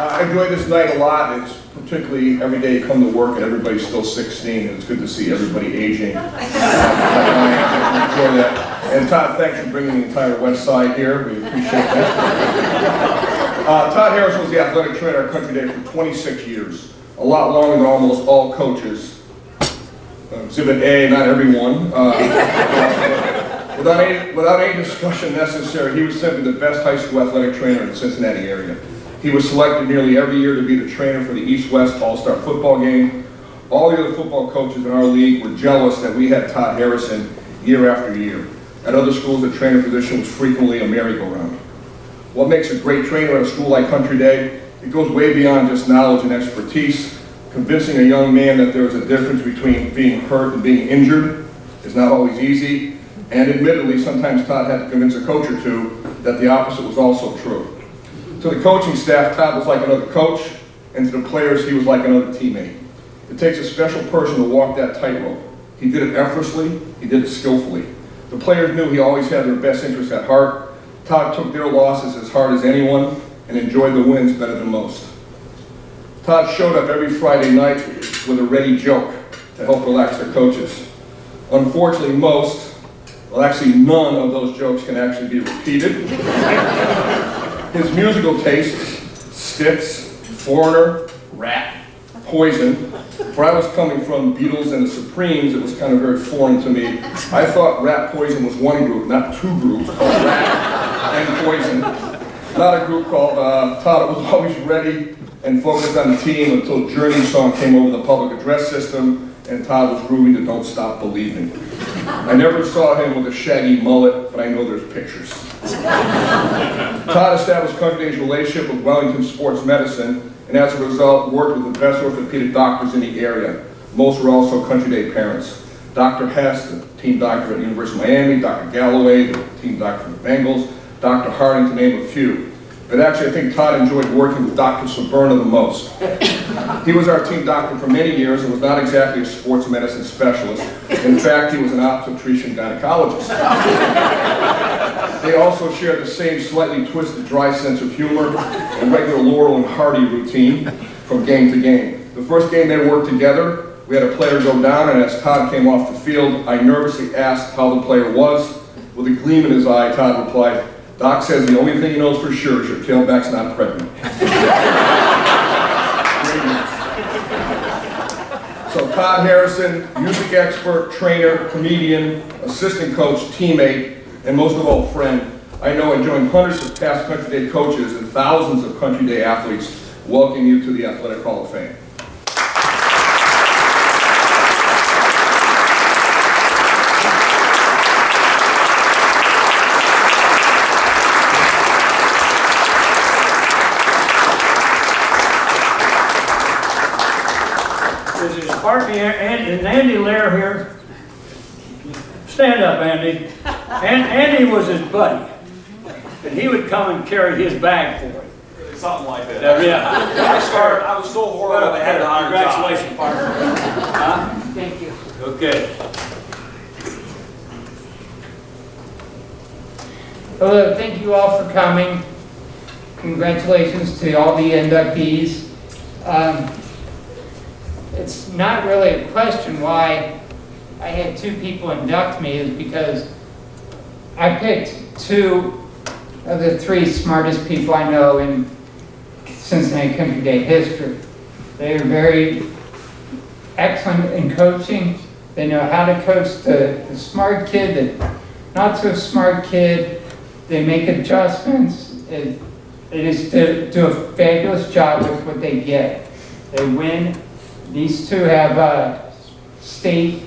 I enjoy this night a lot. It's particularly every day you come to work and everybody's still 16, and it's good to see everybody aging. I enjoy that. And Todd, thanks for bringing the entire West Side here. We appreciate that. Todd Harris was the athletic trainer at Country Day for 26 years. A lot longer than almost all coaches. Exhibit A, not everyone. Without any discussion necessary, he was simply the best high school athletic trainer in the Cincinnati area. He was selected nearly every year to be the trainer for the East-West All-Star football game. All the other football coaches in our league were jealous that we had Todd Harrison year after year. At other schools, the trainer position was frequently a merry-go-round. What makes a great trainer at a school like Country Day? It goes way beyond just knowledge and expertise. Convincing a young man that there is a difference between being hurt and being injured is not always easy. And admittedly, sometimes Todd had to convince a coach or two that the opposite was also true. To the coaching staff, Todd was like another coach, and to the players, he was like another teammate. It takes a special person to walk that tightrope. He did it effortlessly, he did it skillfully. The players knew he always had their best interests at heart. Todd took their losses as hard as anyone and enjoyed the wins better than most. Todd showed up every Friday night with a ready joke to help relax their coaches. Unfortunately, none of those jokes can actually be repeated. His musical tastes, Styx, Foreigner, Rat, Poison. Where I was coming from, Beatles and the Supremes, it was kind of very foreign to me. I thought Rat Poison was one group, not two groups, called Rat and Poison. Not a group called Todd was always ready and focused on the team until Journey's song came over the public address system, and Todd was grooving to Don't Stop Believing. I never saw him with a shaggy mullet, but I know there's pictures. Todd established Country Day's relationship with Wellington Sports Medicine, and as a result, worked with the best orthopedic doctors in the area. Most were also Country Day parents. Dr. Hess, the team doctor at the University of Miami, Dr. Galloway, the team doctor for the Bengals, Dr. Harding, to name a few. But actually, I think Todd enjoyed working with Dr. Saberna the most. He was our team doctor for many years and was not exactly a sports medicine specialist. In fact, he was an obstetrician gynecologist. They also shared the same slightly twisted, dry sense of humor and regular Laurel and Hardy routine from game to game. The first game they worked together, we had a player go down, and as Todd came off the field, I nervously asked how the player was. With a gleam in his eye, Todd replied, "Doc says the only thing he knows for sure is your tailback's not pregnant." So Todd Harrison, music expert, trainer, comedian, assistant coach, teammate, and most of all, friend. I know I joined hundreds of past Country Day coaches and thousands of Country Day athletes welcoming you to the Athletic Hall of Fame. This is Sparky and Andy Lair here. Stand up, Andy. Andy was his buddy. And he would come and carry his bag for him. Something like that. I was so horrible, they had to hire Congratulations, partner. Huh? Thank you. Okay. Hello, thank you all for coming. Congratulations to all the inductees. It's not really a question why I had 2 people induct me, is because I picked 2 of the 3 smartest people I know in Cincinnati Country Day history. They are very excellent in coaching. They know how to coach the smart kid, the not so smart kid. They make adjustments. They just do a fabulous job with what they get. They win. These 2 have state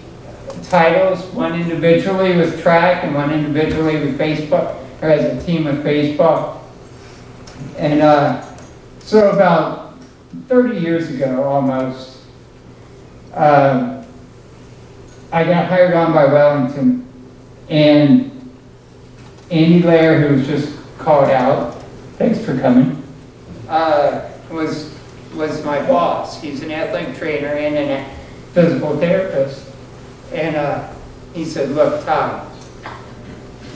titles, one individually with track and one individually with baseball, or as a team with baseball. And so about 30 years ago, almost, I got hired on by Wellington, and Andy Lair, who was just called out, thanks for coming, was my boss. He's an athletic trainer and a physical therapist. And he said, look, Todd,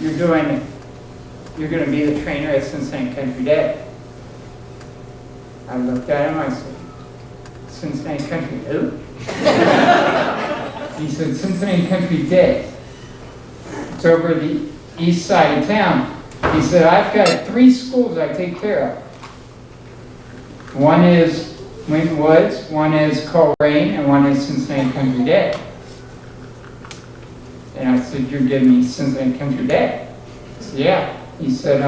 you're going to be the trainer at Cincinnati Country Day. I looked at him, I said, Cincinnati Country who? He said, Cincinnati Country Day. It's over the east side of town. He said, I've got 3 schools I take care of. One is Winton Woods, one is Coyle, and one is Cincinnati Country Day. And I said, you're giving me Cincinnati Country Day? He said, yeah. He said,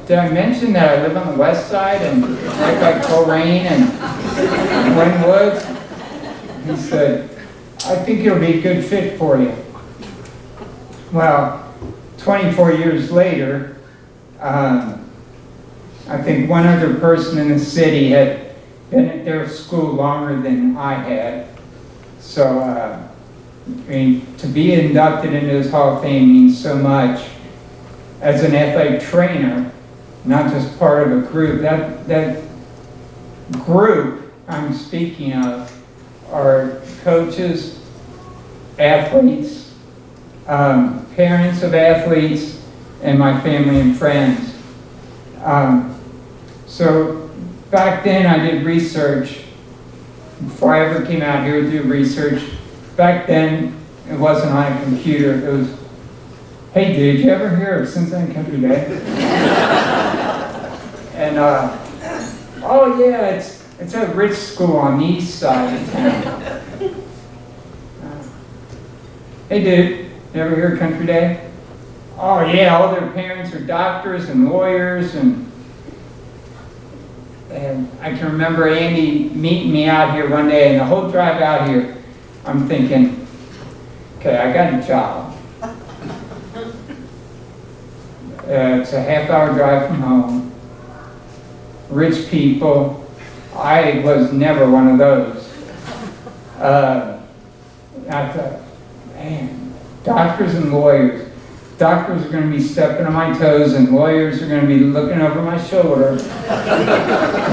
did I mention that I live on the west side and like Coyle and Winton Woods? He said, I think it'll be a good fit for you. Well, 24 years later, I think one other person in the city had been at their school longer than I had. So, I mean, to be inducted into this Hall of Fame means so much. As an athletic trainer, not just part of a group, that group I'm speaking of are coaches, athletes, parents of athletes, and my family and friends. So back then I did research. Before I ever came out here to do research, back then it wasn't on a computer. It was, hey, did you ever hear of Cincinnati Country Day? And oh yeah, it's a rich school on the east side of town. Hey dude, you ever hear of Country Day? Oh yeah, all their parents are doctors and lawyers, and I can remember Andy meeting me out here one day, and the whole drive out here, I'm thinking, okay, I got a job. It's a half-hour drive from home. Rich people. I was never one of those. I thought, man, doctors and lawyers. Doctors are going to be stepping on my toes, and lawyers are going to be looking over my shoulder,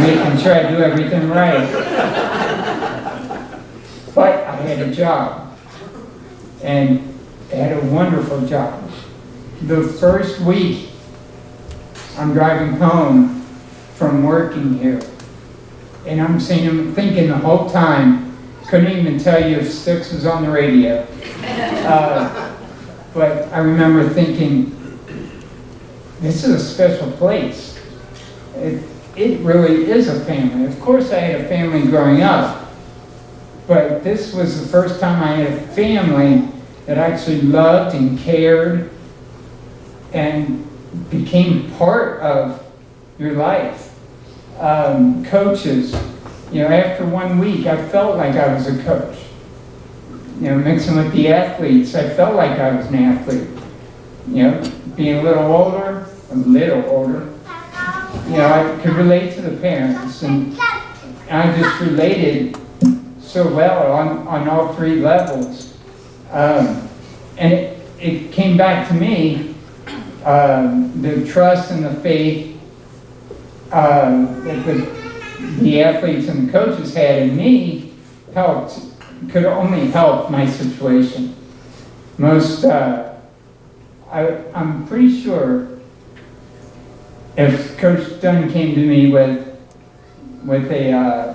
making sure I do everything right. But I had a job, and I had a wonderful job. The first week, I'm driving home from working here, and I'm thinking the whole time, couldn't even tell you if Styx was on the radio. But I remember thinking, this is a special place. It really is a family. Of course I had a family growing up, but this was the first time I had a family that actually loved and cared and became part of your life. Coaches, after 1 week, I felt like I was a coach. Mixing with the athletes, I felt like I was an athlete. Being a little older, I could relate to the parents, and I just related so well on all 3 levels. And it came back to me, the trust and the faith that the athletes and the coaches had in me could only help my situation. I'm pretty sure if Coach Dunn came to me with a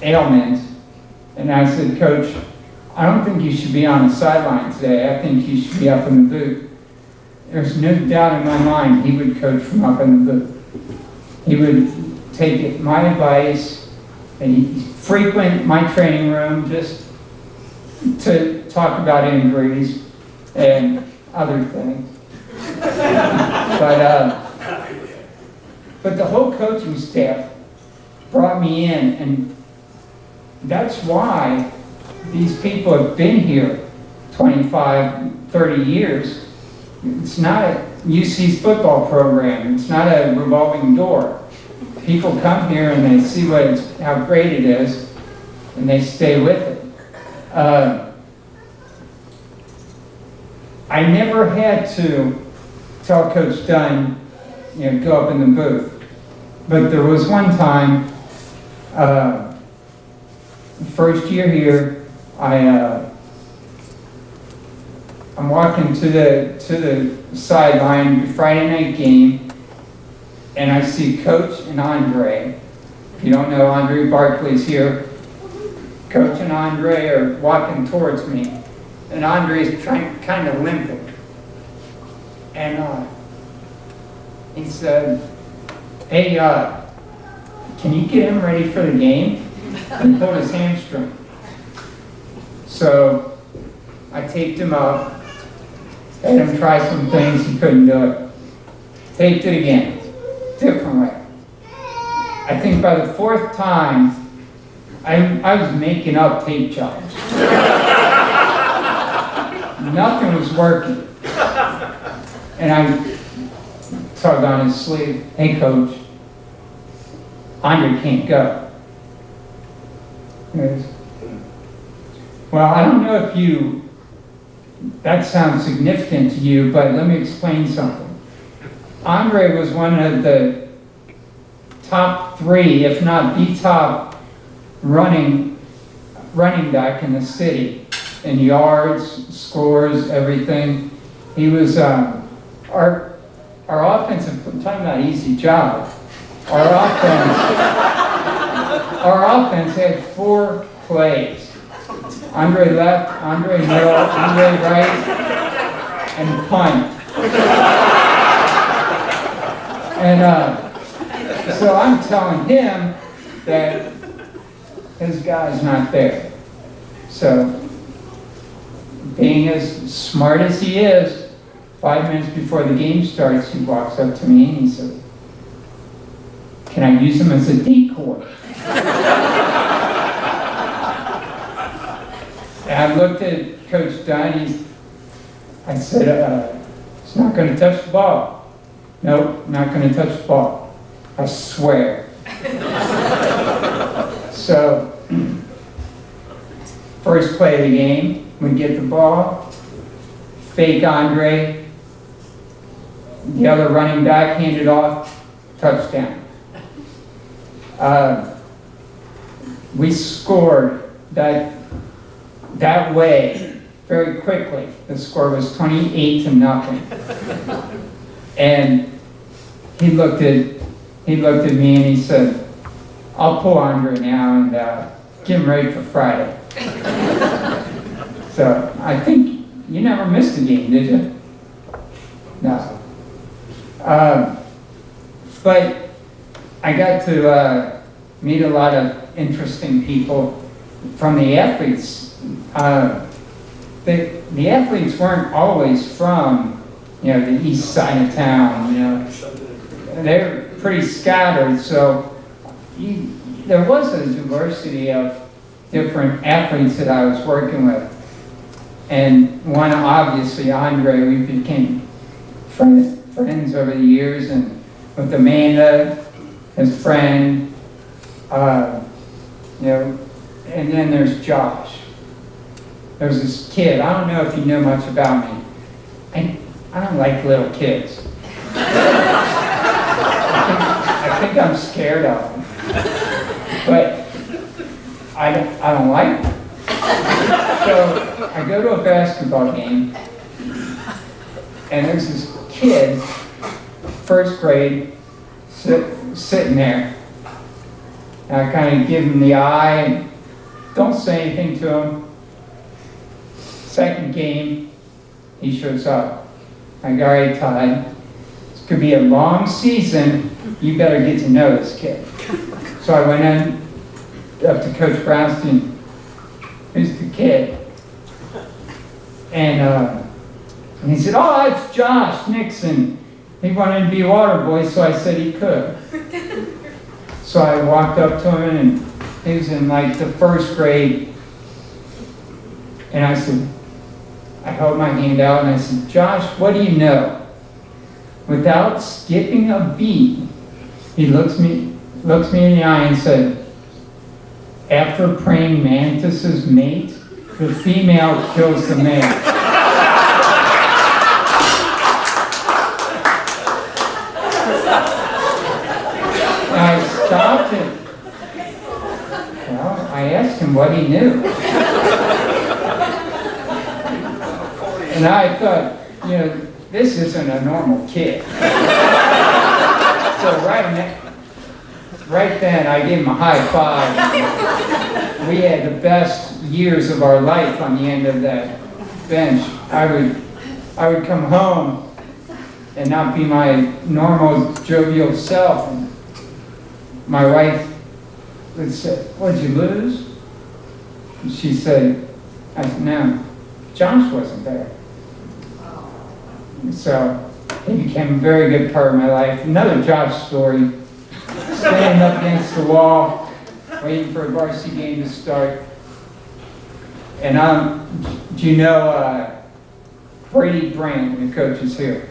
ailment, and I said, Coach, I don't think you should be on the sideline today. I think you should be up in the booth. There's no doubt in my mind he would coach from up in the booth. He would take my advice and he'd frequent my training room just to talk about injuries and other things. But the whole coaching staff brought me in, and that's why these people have been here 25, 30 years. It's not a UC's football program. It's not a revolving door. People come here and they see how great it is, and they stay with it. I never had to tell Coach Dunn, go up in the booth. But there was one time, first year here, I'm walking to the sideline, Friday night game, and I see Coach and Andre. If you don't know, Andre Barkley's here. Coach and Andre are walking towards me, and Andre's kind of limping. And he said, hey, can you get him ready for the game? He pulled his hamstring. So I taped him up, had him try some things, he couldn't do it. Taped it again, different way. I think by the fourth time, I was making up tape jobs. Nothing was working. And I tugged on his sleeve, hey Coach, Andre can't go. He goes, well, I don't know if that sounds significant to you, but let me explain something. Andre was one of the top 3, if not the top running back in the city in yards, scores, everything. He was our offensive. I'm talking about easy job. Our offense had 4 plays. Andre left, Andre middle, Andre right, and punt. And so I'm telling him that his guy's not there. So, being as smart as he is, 5 minutes before the game starts, he walks up to me and he said, can I use him as a decoy? And I looked at Coach Dunn, I said, he's not going to touch the ball. Nope, not going to touch the ball. I swear. So, first play of the game, we get the ball, fake Andre, the other running back handed off, touchdown. We scored that way very quickly. The score was 28-0. And he looked at me and he said, I'll pull Andre now and get him ready for Friday. So I think you never missed a game, did you? No. But I got to meet a lot of interesting people from the athletes. The athletes weren't always from, the east side of town. They're pretty scattered. So there was a diversity of different athletes that I was working with. And one, obviously, Andre, we became friends over the years, and with Amanda, his friend, and then there's Josh. There's this kid, I don't know if you know much about me. I don't like little kids. I think I'm scared of them. But I don't like them. So I go to a basketball game, and there's this kid, first grade, sitting there. And I kind of give him the eye and don't say anything to him. Second game, he shows up. I go, all right, Todd, this could be a long season. You better get to know this kid. So I went in up to Coach Brownstein. Who's the kid? And he said, oh, that's Josh Nixon. He wanted to be a water boy, so I said he could. So I walked up to him, and he was in like the first grade. And I said, I held my hand out and I said, Josh, what do you know? Without skipping a beat, he looks me in the eye and said, after praying mantis's mate, the female kills the male. And I stopped it. Well, I asked him what he knew. And I thought, this isn't a normal kid. So right then, I gave him a high five. We had the best years of our life on the end of that bench. I would come home and not be my normal jovial self. And my wife would say, what'd you lose? And she said, I said, no, Josh wasn't there. So he became a very good part of my life. Another Josh story, standing up against the wall, waiting for a varsity game to start. And do you know Brady Brand, the coach is here?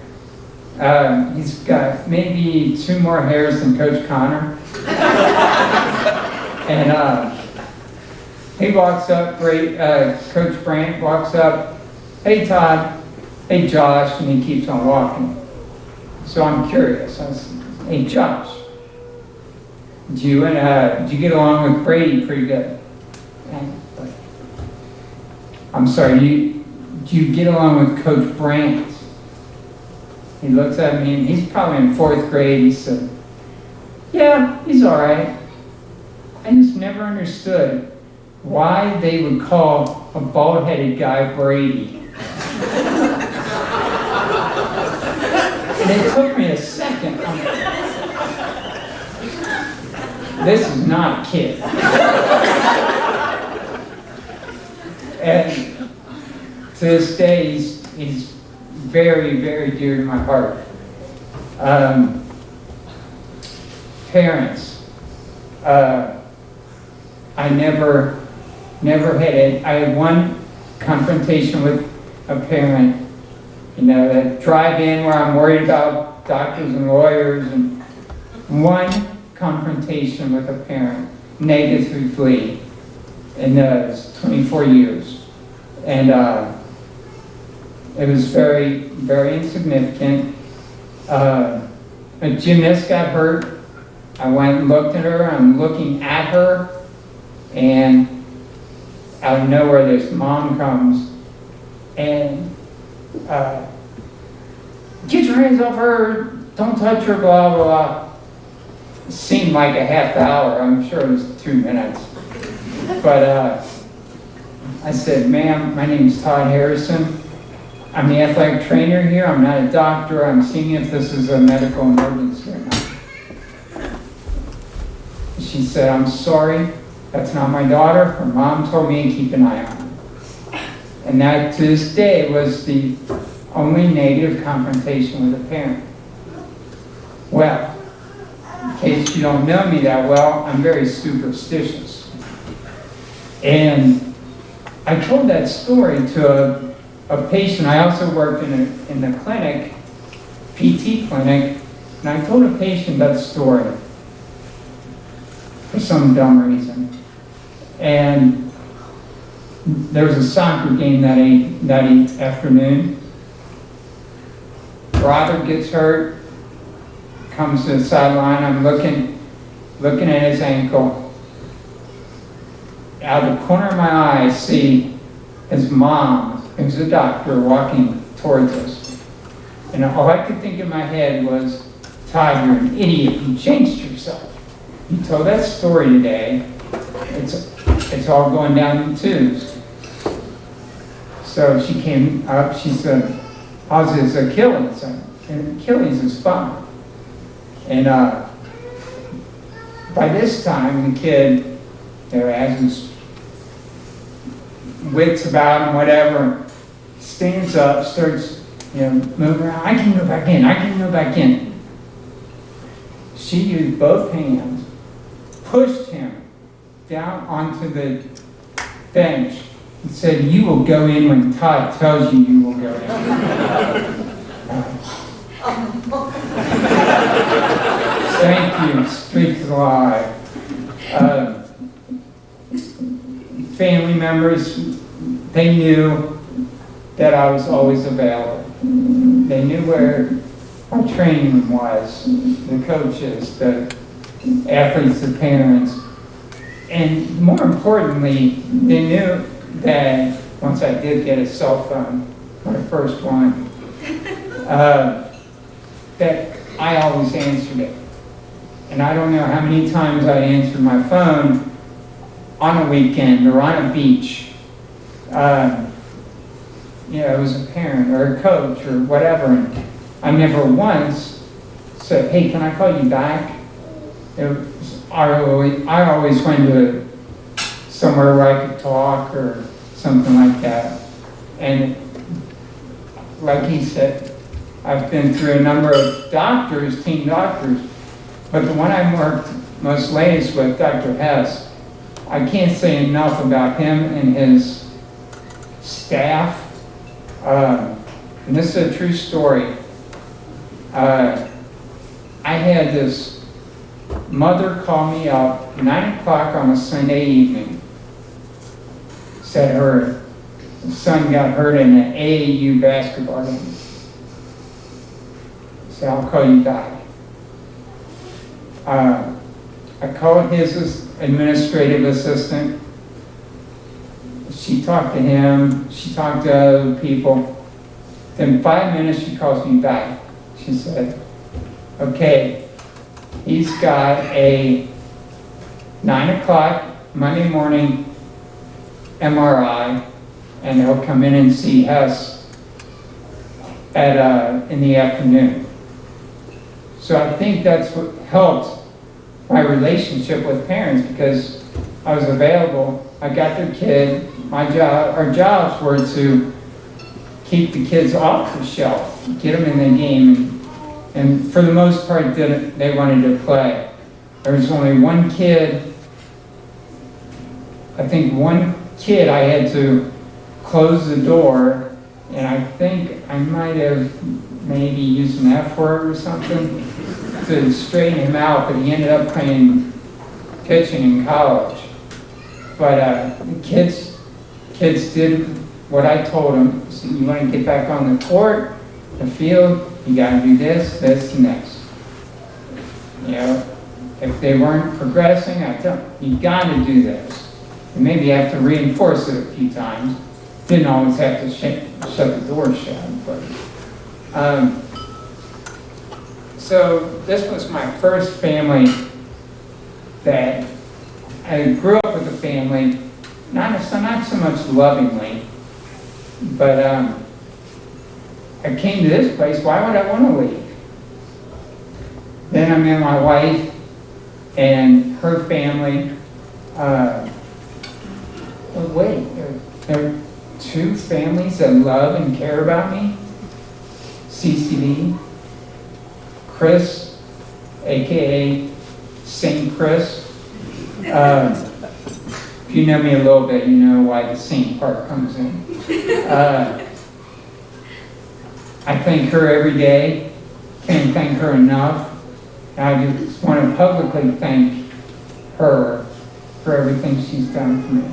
He's got maybe 2 more hairs than Coach Connor. And he walks up, Coach Brandt walks up, hey Todd, hey Josh, and he keeps on walking. So I'm curious. I said, hey Josh, do you get along with Brady pretty good? I'm sorry, do you get along with Coach Brandt? He looks at me, and he's probably in 4th grade. He said, yeah, he's all right. I just never understood why they would call a bald-headed guy Brady. And it took me a second. This is not a kid. And to this day, he's very, very dear to my heart. Parents. I never had it. I had one confrontation with a parent, that drive-in where I'm worried about doctors and lawyers, and one confrontation with a parent, negatively, in those 24 years. And it was very, very insignificant. A gymnast got hurt. I went and looked at her. I'm looking at her, and out of nowhere, this mom comes, and get your hands off her, don't touch her, blah, blah, blah. It seemed like a half hour. I'm sure it was 2 minutes. But I said, ma'am, my name is Todd Harrison. I'm the athletic trainer here. I'm not a doctor. I'm seeing if this is a medical emergency or not. She said, I'm sorry, that's not my daughter. Her mom told me to keep an eye on her. And that, to this day, was the only negative confrontation with a parent. Well, in case you don't know me that well, I'm very superstitious. And I told that story to a patient. I also worked in the clinic, PT clinic, and I told a patient that story for some dumb reason. And there was a soccer game that afternoon, brother gets hurt, comes to the sideline, I'm looking at his ankle. Out of the corner of my eye, I see his mom, who's a doctor, walking towards us. And all I could think in my head was, Todd, you're an idiot, you changed yourself. You told that story today, it's all going down the tubes. So she came up, she said, how's his Achilles? And Achilles is fine. And by this time, the kid, has his wits about him, whatever, stands up, starts, moving around. I can go back in. She used both hands, pushed him down onto the bench, and said, you will go in when Todd tells you you will go in. Thank you, Streets Alive. Family members, they knew that I was always available. They knew where our training room was, the coaches, the athletes, the parents. And more importantly, they knew that once I did get a cell phone, my first one, that I always answered it. And I don't know how many times I answered my phone on a weekend or on a beach. It was a parent or a coach or whatever. And I never once said, hey, can I call you back? I always went to somewhere where I could talk or something like that. And like he said, I've been through a number of doctors, team doctors, but the one I worked most latest with, Dr. Hess, I can't say enough about him and his staff. And this is a true story. I had this mother call me up 9 o'clock on a Sunday evening. Said her son got hurt in an AAU basketball game. Said, I'll call you back. I called his administrative assistant. She talked to him, she talked to other people. Then 5 minutes she calls me back. She said, okay, he's got a 9 o'clock Monday morning MRI, and he'll come in and see us in the afternoon. So I think that's what helped my relationship with parents, because I was available. I got their kid. Our jobs were to keep the kids off the shelf, get them in the game, and for the most part, they wanted to play. There was only one kid. I think one kid I had to close the door, and I think I might have maybe used an F word or something to straighten him out, but he ended up playing pitching in college. But the kids did what I told them. So you want to get back on the court, the field, you got to do this, this, and this. If they weren't progressing, I tell them, you got to do this. And maybe you have to reinforce it a few times. Didn't always have to shut the door shut. But, so this was my first family that I grew up with a family, not so much lovingly, but I came to this place. Why would I want to leave? Then I met my wife and her family. Wait, there are two families that love and care about me. CCD, Chris, aka Saint Chris. If you know me a little bit, you know why the Saint part comes in. I thank her every day. Can't thank her enough. I just want to publicly thank her for everything she's done for me.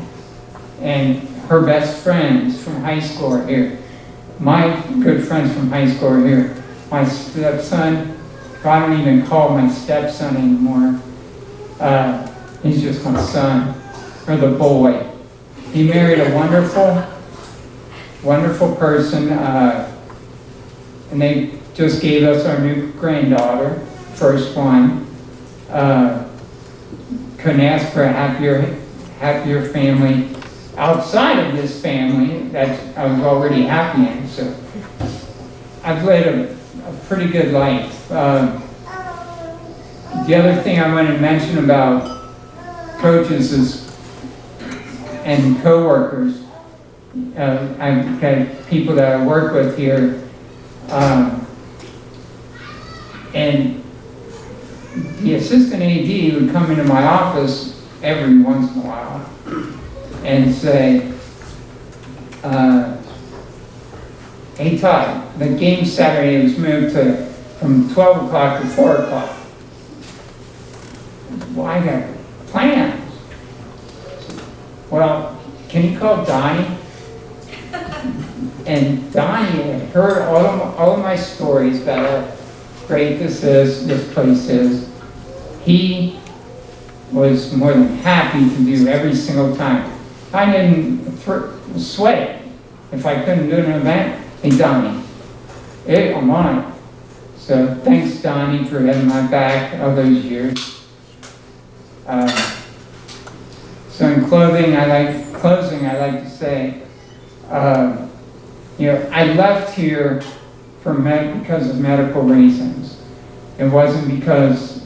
And her best friends from high school are here. My good friends from high school are here. my stepson, I don't even call my stepson anymore. He's just my son, or the boy. He married a wonderful person, and they just gave us our new granddaughter, first one. Couldn't ask for a happier family outside of this family that I was already happy in. So I've led a pretty good life. The other thing I want to mention about coaches and co-workers, I've got people that I work with here, and the assistant AD would come into my office every once in a while and say, hey Todd, the game Saturday was moved from 12 o'clock to 4 o'clock. Well, I got plans. Well, can you call Donnie? And Donnie had heard all of my stories about how great this place is. He was more than happy to do every single time. I didn't sweat it. If I couldn't do an event, hey Donnie, hey, I'm on it. So thanks Donnie for having my back all those years. So in closing, I like to say, I left here because of medical reasons. It wasn't because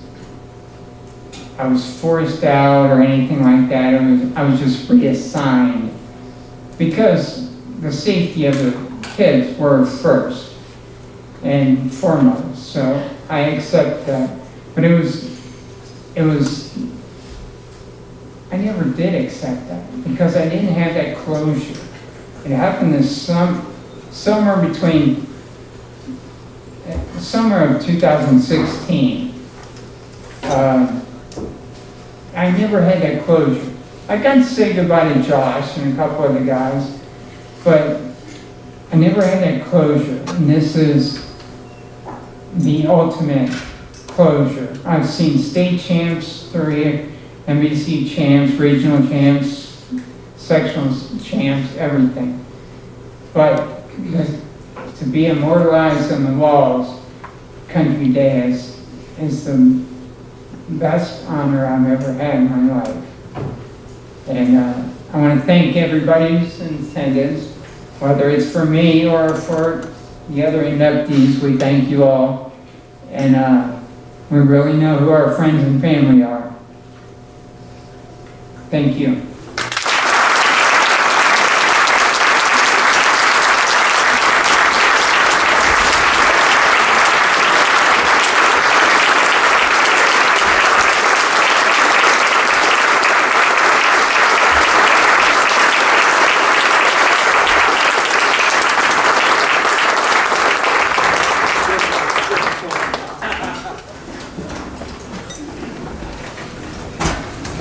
I was forced out or anything like that. I was just reassigned because the safety of the kids were first and foremost. So I accept that. But I never did accept that because I didn't have that closure. It happened in summer of 2016. I never had that closure. I got to say goodbye to Josh and a couple other guys, but I never had that closure. And this is the ultimate closure. I've seen state champs, 3 NBC champs, regional champs, sectional champs, everything. But to be immortalized on the walls, Country Day is the best honor I've ever had in my life. And I want to thank everybody who's in attendance, whether it's for me or for the other inductees. We thank you all. And we really know who our friends and family are. Thank you.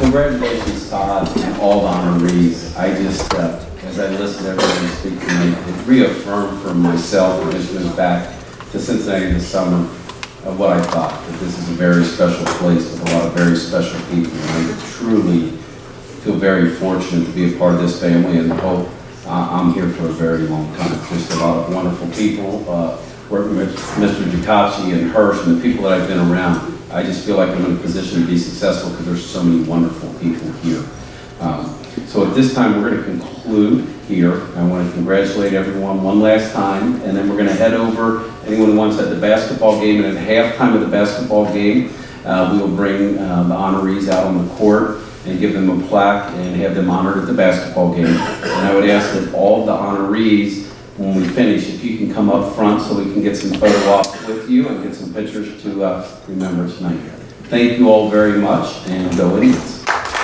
Congratulations, Todd, and all the honorees. I just, as I listened to everybody speak tonight, it reaffirmed for myself, and just moved back to Cincinnati this summer, of what I thought, that this is a very special place with a lot of very special people. And I truly feel very fortunate to be a part of this family and hope I'm here for a very long time. Just a lot of wonderful people, working with Mr. Gicacci and Hirsch and the people that I've been around. I just feel like I'm in a position to be successful because there's so many wonderful people here. So at this time, we're going to conclude here. I want to congratulate everyone one last time, and then we're going to head over, anyone who wants at the basketball game, and at halftime of the basketball game, we will bring the honorees out on the court and give them a plaque and have them honored at the basketball game. And I would ask that all the honorees, when we finish, if you can come up front so we can get some photo ops with you and get some pictures to remember tonight. Thank you all very much, and go Indians.